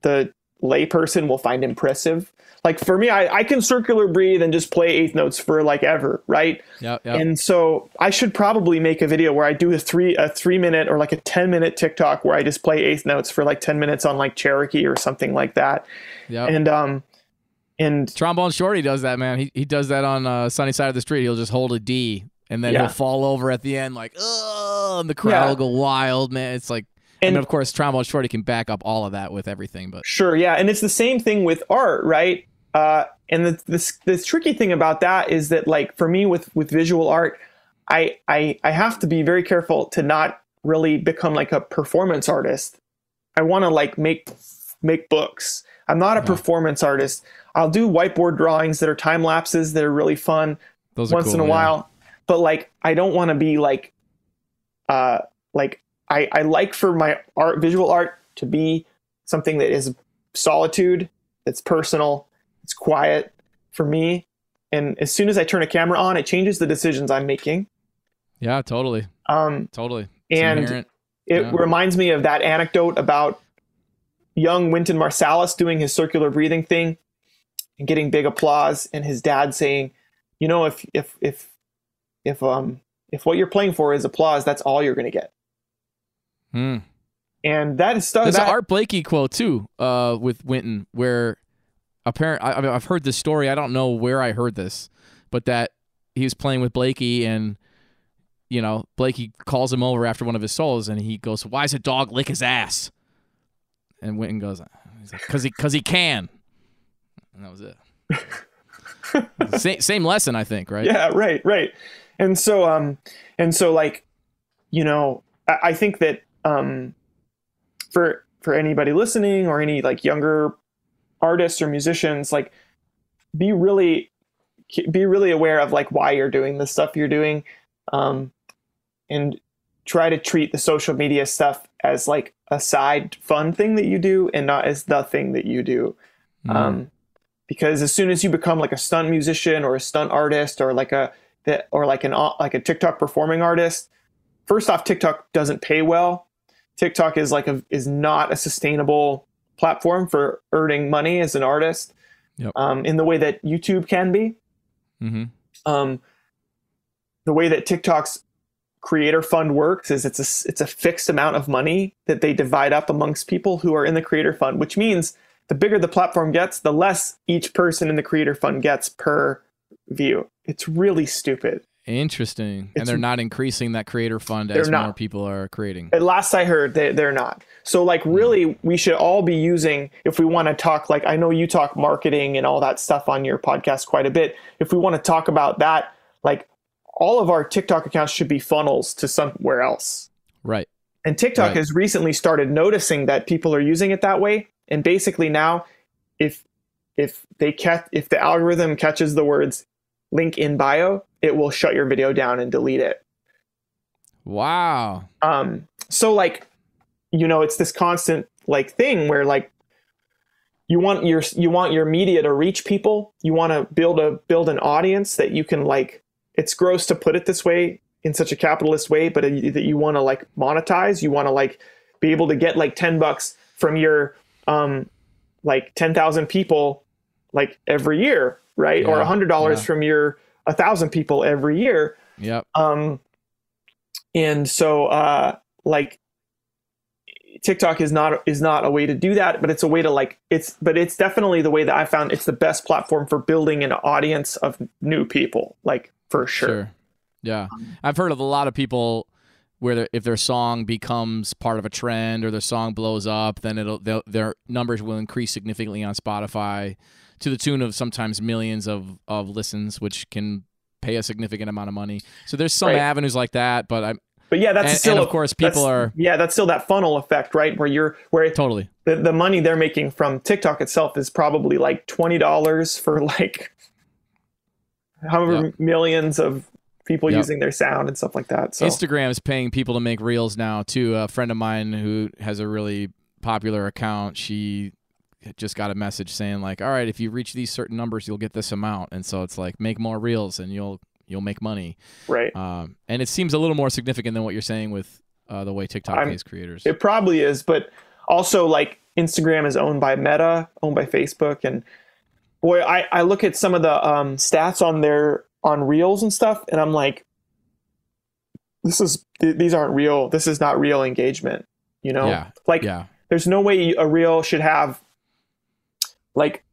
the layperson will find impressive. Like for me, I can circular breathe and just play eighth notes for like ever, right? Yep. And so I should probably make a video where I do a 3-minute or like a 10-minute TikTok where I just play eighth notes for like 10 minutes on like Cherokee or something like that. Yep. And Trombone Shorty does that, man. He does that on Sunny Side of the Street. He'll just hold a D, and then he'll fall over at the end like, oh, and the crowd will go wild, man. It's like, and of course, Trombone Shorty can back up all of that with everything. But sure, yeah, and it's the same thing with art, right? And the tricky thing about that is that, like, for me with visual art, I have to be very careful to not really become like a performance artist. I want to like make books. I'm not a performance artist. I'll do whiteboard drawings that are time lapses that are really fun once in a while. But like, I don't want to be like I like for my visual art to be something that is solitude, that's personal, it's quiet for me. And as soon as I turn a camera on, it changes the decisions I'm making. Yeah, totally. Totally. It's and inherent. It reminds me of that anecdote about young Wynton Marsalis doing his circular breathing thing and getting big applause, and his dad saying, you know, if what you're playing for is applause, that's all you're going to get. And that is stuff. There's an Art Blakey quote too, with Wynton, where I've heard this story. I don't know where I heard this, but that he was playing with Blakey, and you know, Blakey calls him over after one of his solos, and he goes, "Why does a dog lick his ass?" And Wynton goes, "Cause he can." And that was it. Same lesson, I think, right? Yeah, right. And so like, you know, I think that for anybody listening or any like younger artists or musicians, like be really aware of like why you're doing the stuff you're doing, and try to treat the social media stuff as like a side fun thing that you do and not as the thing that you do. Because as soon as you become like a stunt musician or a stunt artist or like a TikTok performing artist, first off, TikTok doesn't pay well. TikTok is not a sustainable platform for earning money as an artist. Yep. In the way that YouTube can be. The way that TikTok's creator fund works is it's a fixed amount of money that they divide up amongst people who are in the creator fund, which means the bigger the platform gets, the less each person in the creator fund gets per view. It's really stupid. Interesting. And they're not increasing that creator fund as more people are creating. At last I heard, they're not. So like really we should all be using, if we want to talk, like I know you talk marketing and all that stuff on your podcast quite a bit. If we want to talk about that, like all of our TikTok accounts should be funnels to somewhere else. Right. And TikTok has recently started noticing that people are using it that way. And basically now, if the algorithm catches the words link in bio, it will shut your video down and delete it. Wow. So like, you know, it's this constant like thing where like you want your media to reach people. You want to build an audience that you can like. It's gross to put it this way in such a capitalist way, but that you want to like monetize. You want to like be able to get like $10 from your like 10,000 people like every year, right? Or $100 from your 1,000 people every year. Yep. And so like TikTok is not a way to do that, but it's a way to like it's definitely the way that I found it's the best platform for building an audience of new people, like for sure. Yeah. I've heard of a lot of people where if their song becomes part of a trend or their song blows up, then their numbers will increase significantly on Spotify to the tune of sometimes millions of listens, which can pay a significant amount of money. So there's some avenues like that, but yeah, that's still, and of course people that's still that funnel effect, right? Where totally the money they're making from TikTok itself is probably like $20 for like however millions of people using their sound and stuff like that. So Instagram is paying people to make reels now too. A friend of mine who has a really popular account, she just got a message saying like, all right, if you reach these certain numbers, you'll get this amount. And so it's like, make more reels and you'll make money. Right. And it seems a little more significant than what you're saying with the way TikTok pays creators. It probably is, but also like Instagram is owned by Meta, owned by Facebook, and boy, I look at some of the stats on Reels and stuff, and I'm like, these aren't real. This is not real engagement. You know, there's no way a Reel should have like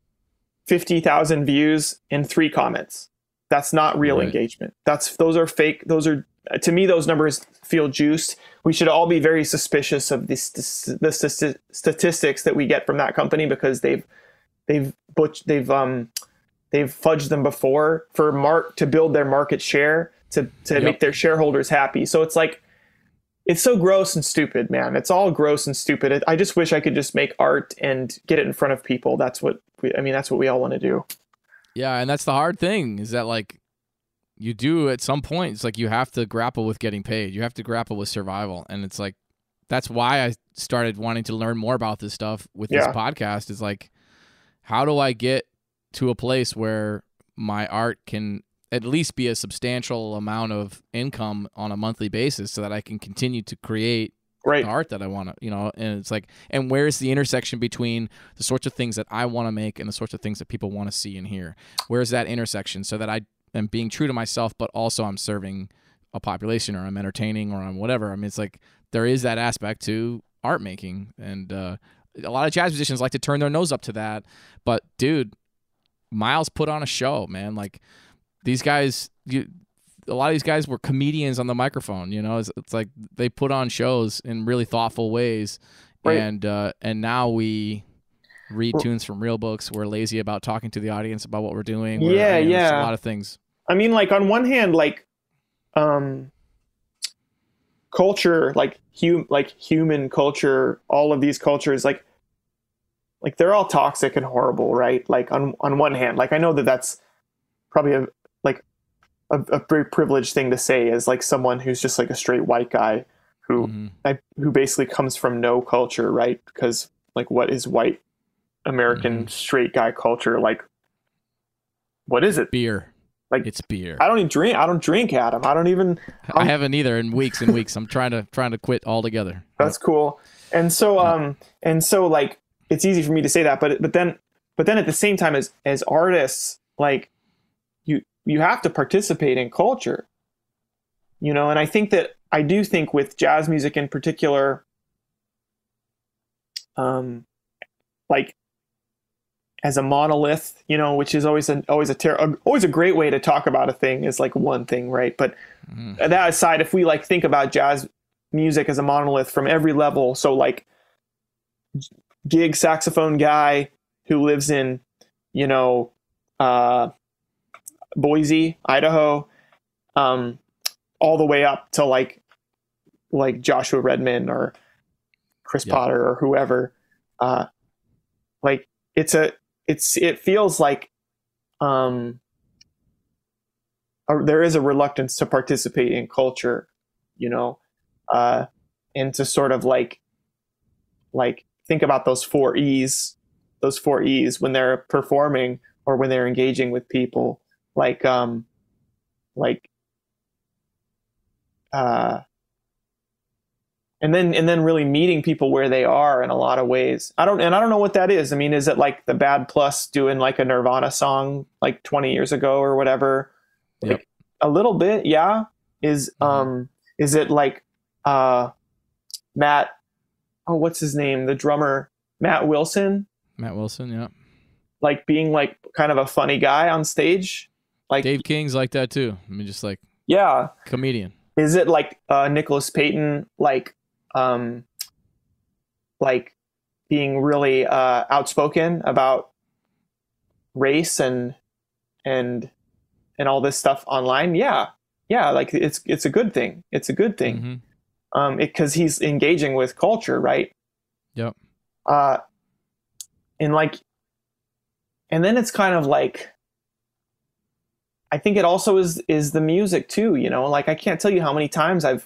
50,000 views and 3 comments. That's not real engagement. Those are fake. Those are, to me, those numbers feel juiced. We should all be very suspicious of the statistics that we get from that company, because they've fudged them before to build their market share, to make their shareholders happy. So it's like, it's so gross and stupid, man. It's all gross and stupid. I just wish I could just make art and get it in front of people. That's what we all want to do. Yeah, and that's the hard thing, is that like you do at some point, it's like you have to grapple with getting paid. You have to grapple with survival. And it's like, that's why I started wanting to learn more about this stuff with this podcast, is like, how do I get to a place where my art can at least be a substantial amount of income on a monthly basis, so that I can continue to create the art that I want to, you know? And it's like, and where's the intersection between the sorts of things that I want to make and the sorts of things that people want to see and hear? Where's that intersection, so that I am being true to myself, but also I'm serving a population, or I'm entertaining, or I'm whatever. I mean, it's like, there is that aspect to art making. And a lot of jazz musicians like to turn their nose up to that. But dude, Miles put on a show, man. Like, these guys, a lot of these guys were comedians on the microphone, you know. It's like they put on shows in really thoughtful ways. And now we read tunes from real books. We're lazy about talking to the audience about what we're doing. There's a lot of things. I mean, like, on one hand, like, culture, like human culture, all of these cultures, like they're all toxic and horrible, right? Like, on one hand, like, I know that that's probably a very privileged thing to say, as like someone who's just like a straight white guy who basically comes from no culture, right? Because like, what is white American straight guy culture? Like, what is it? Beer. Like, it's beer. I don't drink, Adam. I haven't either in weeks and weeks. I'm trying to quit altogether. That's cool. And so like, it's easy for me to say that, but then at the same time, as artists, like, you have to participate in culture, you know? And I do think with jazz music in particular, like, as a monolith, you know, which is always a great way to talk about a thing, is like one thing, right? But that aside, if we like think about jazz music as a monolith from every level, so like gig saxophone guy who lives in, you know, Boise, Idaho, all the way up to like Joshua Redman or Chris Potter or whoever, like, it feels like there is a reluctance to participate in culture, you know, and to sort of like think about those four E's when they're performing or when they're engaging with people, and then really meeting people where they are in a lot of ways. I don't know what that is. I mean, is it like the Bad Plus doing like a Nirvana song like 20 years ago or whatever? Like, a little bit, yeah. Is it like Matt? Oh, what's his name? The drummer, Matt Wilson. Matt Wilson, yeah. Like, being like kind of a funny guy on stage. Like, Dave King's like that too. I mean, just like, yeah, comedian. Is it like Nicholas Payton, like being really outspoken about race and all this stuff online? Yeah, like, it's a good thing. It's a good thing. Because he's engaging with culture, right? Yep. And then it's kind of like, I think it also is the music too, you know? Like, I can't tell you how many times I'm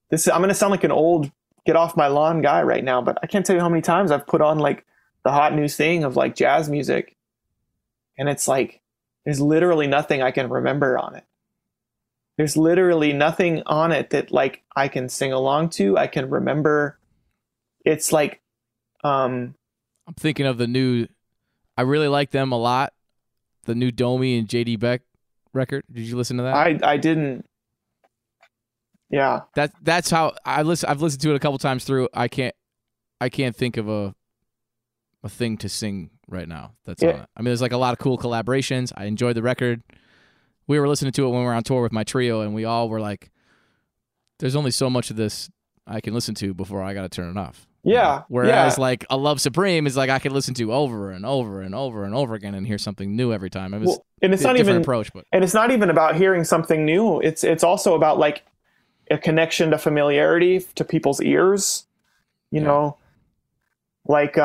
going to sound like an old get off my lawn guy right now, but I can't tell you how many times I've put on like the hot new thing of like jazz music, and it's like, there's literally nothing I can remember on it. There's literally nothing on it that like I can sing along to, I can remember. It's like, I'm thinking of the new. I really like them a lot. The new Domi and JD Beck record. Did you listen to that? I didn't. Yeah. That's how I've listened to it a couple times through. I can't think of a thing to sing right now. That's on it. I mean, there's like a lot of cool collaborations. I enjoyed the record. We were listening to it when we were on tour with my trio, and we all were like, "There's only so much of this I can listen to before I got to turn it off." Yeah. Whereas like A Love Supreme is like I can listen to over and over and over and over again and hear something new every time. It was and it's not different even approach, but and it's not even about hearing something new. It's also about like a connection to familiarity to people's ears. You know, like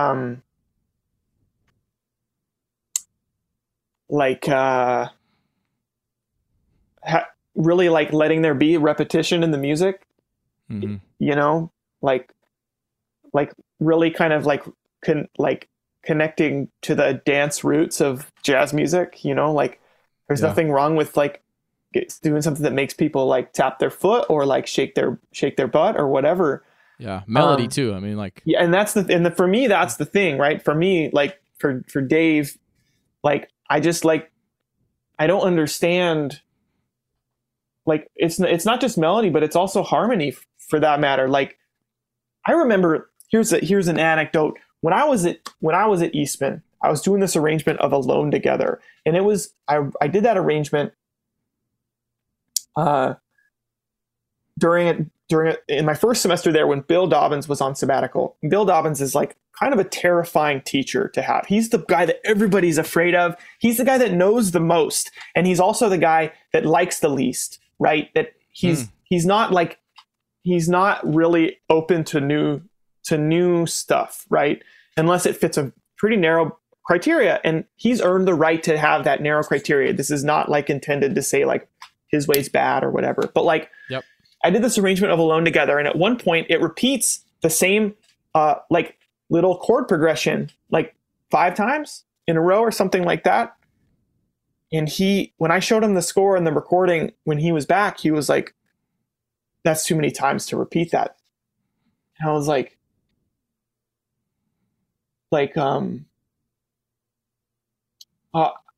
really like letting there be repetition in the music. Mm-hmm. You know, like really kind of like connecting to the dance roots of jazz music, you know, like there's nothing wrong with like doing something that makes people like tap their foot or like shake their butt or whatever. Yeah. Melody too. I mean, like, yeah. And for me, that's the thing, right? For me, like for Dave, like, I just like, I don't understand. Like, it's not just melody, but it's also harmony for that matter. Like, I remember, here's an anecdote. When I was at Eastman, I was doing this arrangement of Alone Together, and it was I did that arrangement during in my first semester there when Bill Dobbins was on sabbatical. Bill Dobbins is like kind of a terrifying teacher to have. He's the guy that everybody's afraid of. He's the guy that knows the most, and he's also the guy that likes the least, right? That he's not really open to new stuff, right? Unless it fits a pretty narrow criteria. And he's earned the right to have that narrow criteria. This is not like intended to say like his way's bad or whatever. But like, I did this arrangement of Alone Together, and at one point it repeats the same like little chord progression like 5 times in a row or something like that. And when I showed him the score and the recording when he was back, he was like, "That's too many times to repeat that." And I was like,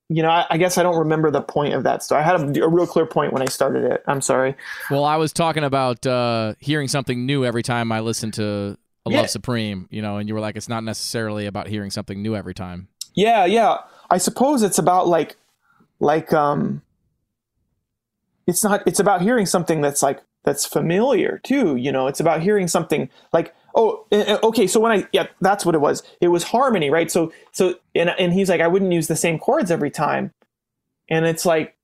you know, I guess I don't remember the point of that. So I had a real clear point when I started it. I'm sorry. Well, I was talking about hearing something new every time I listened to A Love Supreme, you know, and you were like, it's not necessarily about hearing something new every time. Yeah. I suppose it's about it's about hearing something that's familiar too. You know, it's about hearing something like, okay, so that's what it was. It was harmony, right? So and he's like, I wouldn't use the same chords every time. And it's like,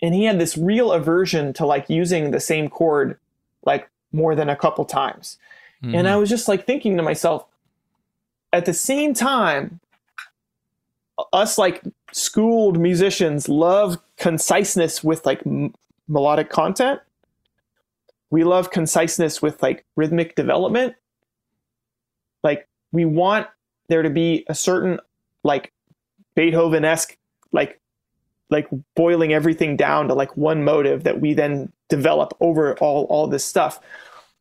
and he had this real aversion to like using the same chord like more than a couple times. Mm-hmm. And I was just like thinking to myself, at the same time, us like schooled musicians love conciseness with like melodic content. We love conciseness with like rhythmic development. Like we want there to be a certain like Beethoven-esque like boiling everything down to like one motive that we then develop over all this stuff.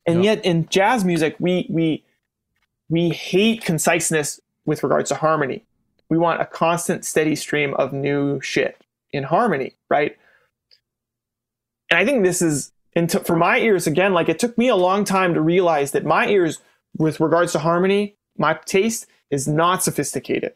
And yet in jazz music, we hate conciseness with regards to harmony. We want a constant steady stream of new shit in harmony, right? And I think this is, for my ears, again, like it took me a long time to realize that my ears with regards to harmony, my taste is not sophisticated.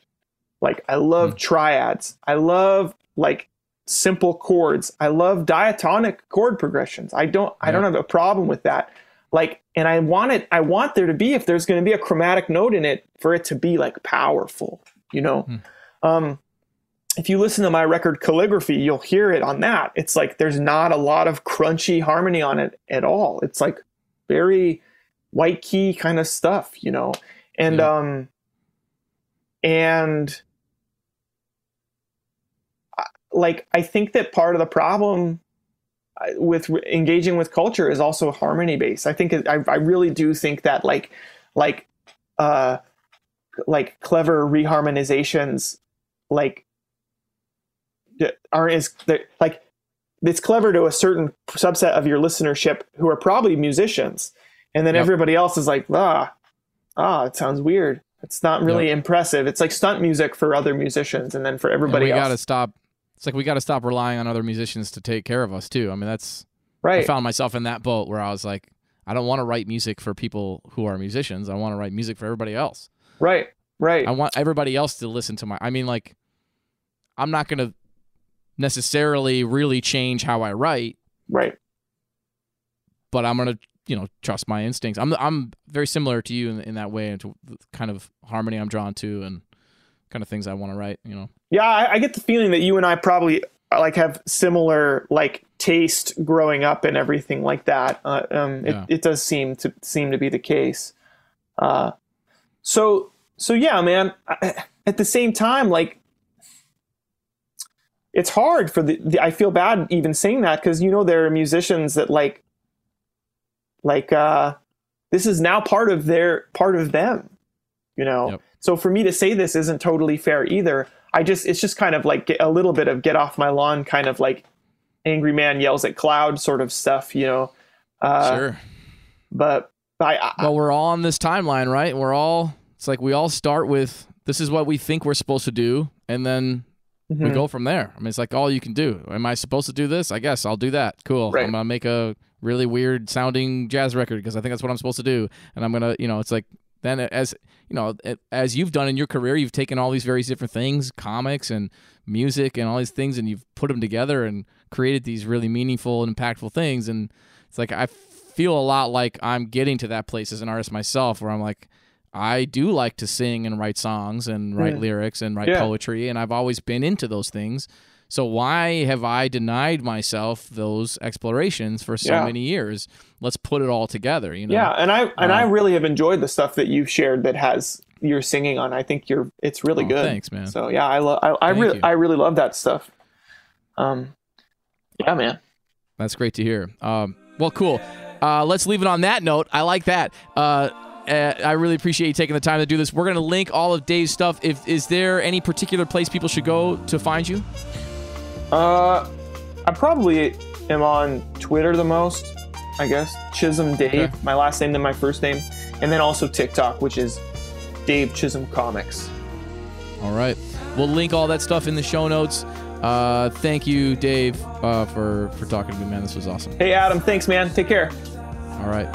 Like I love triads. I love like simple chords. I love diatonic chord progressions. I don't have a problem with that. Like, and I want there to be, if there's going to be a chromatic note in it, for it to be like powerful, you know? If you listen to my record Calligraphy, you'll hear it on that. It's like there's not a lot of crunchy harmony on it at all. It's like very white key kind of stuff, you know? And like I think that part of the problem with engaging with culture is also harmony based. I really do think that like clever reharmonizations like it's clever to a certain subset of your listenership who are probably musicians, and then everybody else is like, Oh, it sounds weird. It's not really impressive. It's like stunt music for other musicians, and then for everybody else. We gotta stop. It's like we gotta stop relying on other musicians to take care of us too. I mean, that's right. I found myself in that boat where I was like, I don't want to write music for people who are musicians. I want to write music for everybody else. Right. I want everybody else to listen to I mean, like, I'm not gonna necessarily really change how I write. Right. But I'm gonna, trust my instincts. I'm very similar to you in that way, and to the kind of harmony I'm drawn to, and kind of things I want to write. Yeah, I get the feeling that you and I probably like have similar like taste growing up and everything like that. It does seem to be the case. So yeah, man. At the same time, like, it's hard for I feel bad even saying that, because there are musicians that like this is now part of them, Yep. So for me to say this isn't totally fair either. It's just kind of like a little bit of get off my lawn, kind of like angry man yells at cloud sort of stuff, Sure. But well, we're all on this timeline, right? It's like we all start with, this is what we think we're supposed to do, and then we go from there. I mean, it's like all you can do. Am I supposed to do this? I guess I'll do that. Cool. Right. I'm going to make a really weird sounding jazz record because I think that's what I'm supposed to do. And I'm going to, it's like, then as you've done in your career, you've taken all these various different things, comics and music and all these things, and you've put them together and created these really meaningful and impactful things. And it's like, I feel a lot like I'm getting to that place as an artist myself, where I'm like, I do like to sing and write songs and write lyrics and write poetry, and I've always been into those things. So why have I denied myself those explorations for so many years? Let's put it all together, Yeah, and I really have enjoyed the stuff that you've shared that has your singing on. I think it's really good. Thanks, man. So yeah, I really love that stuff. Yeah, man. That's great to hear. Well, cool. Let's leave it on that note. I like that. I really appreciate you taking the time to do this. We're going to link all of Dave's stuff. Is there any particular place people should go to find you? I probably am on Twitter the most, I guess. Chisholm Dave, okay. My last name, then my first name. And then also TikTok, which is Dave Chisholm Comics. All right. We'll link all that stuff in the show notes. Thank you, Dave, for talking to me, man. This was awesome. Hey, Adam. Thanks, man. Take care. All right.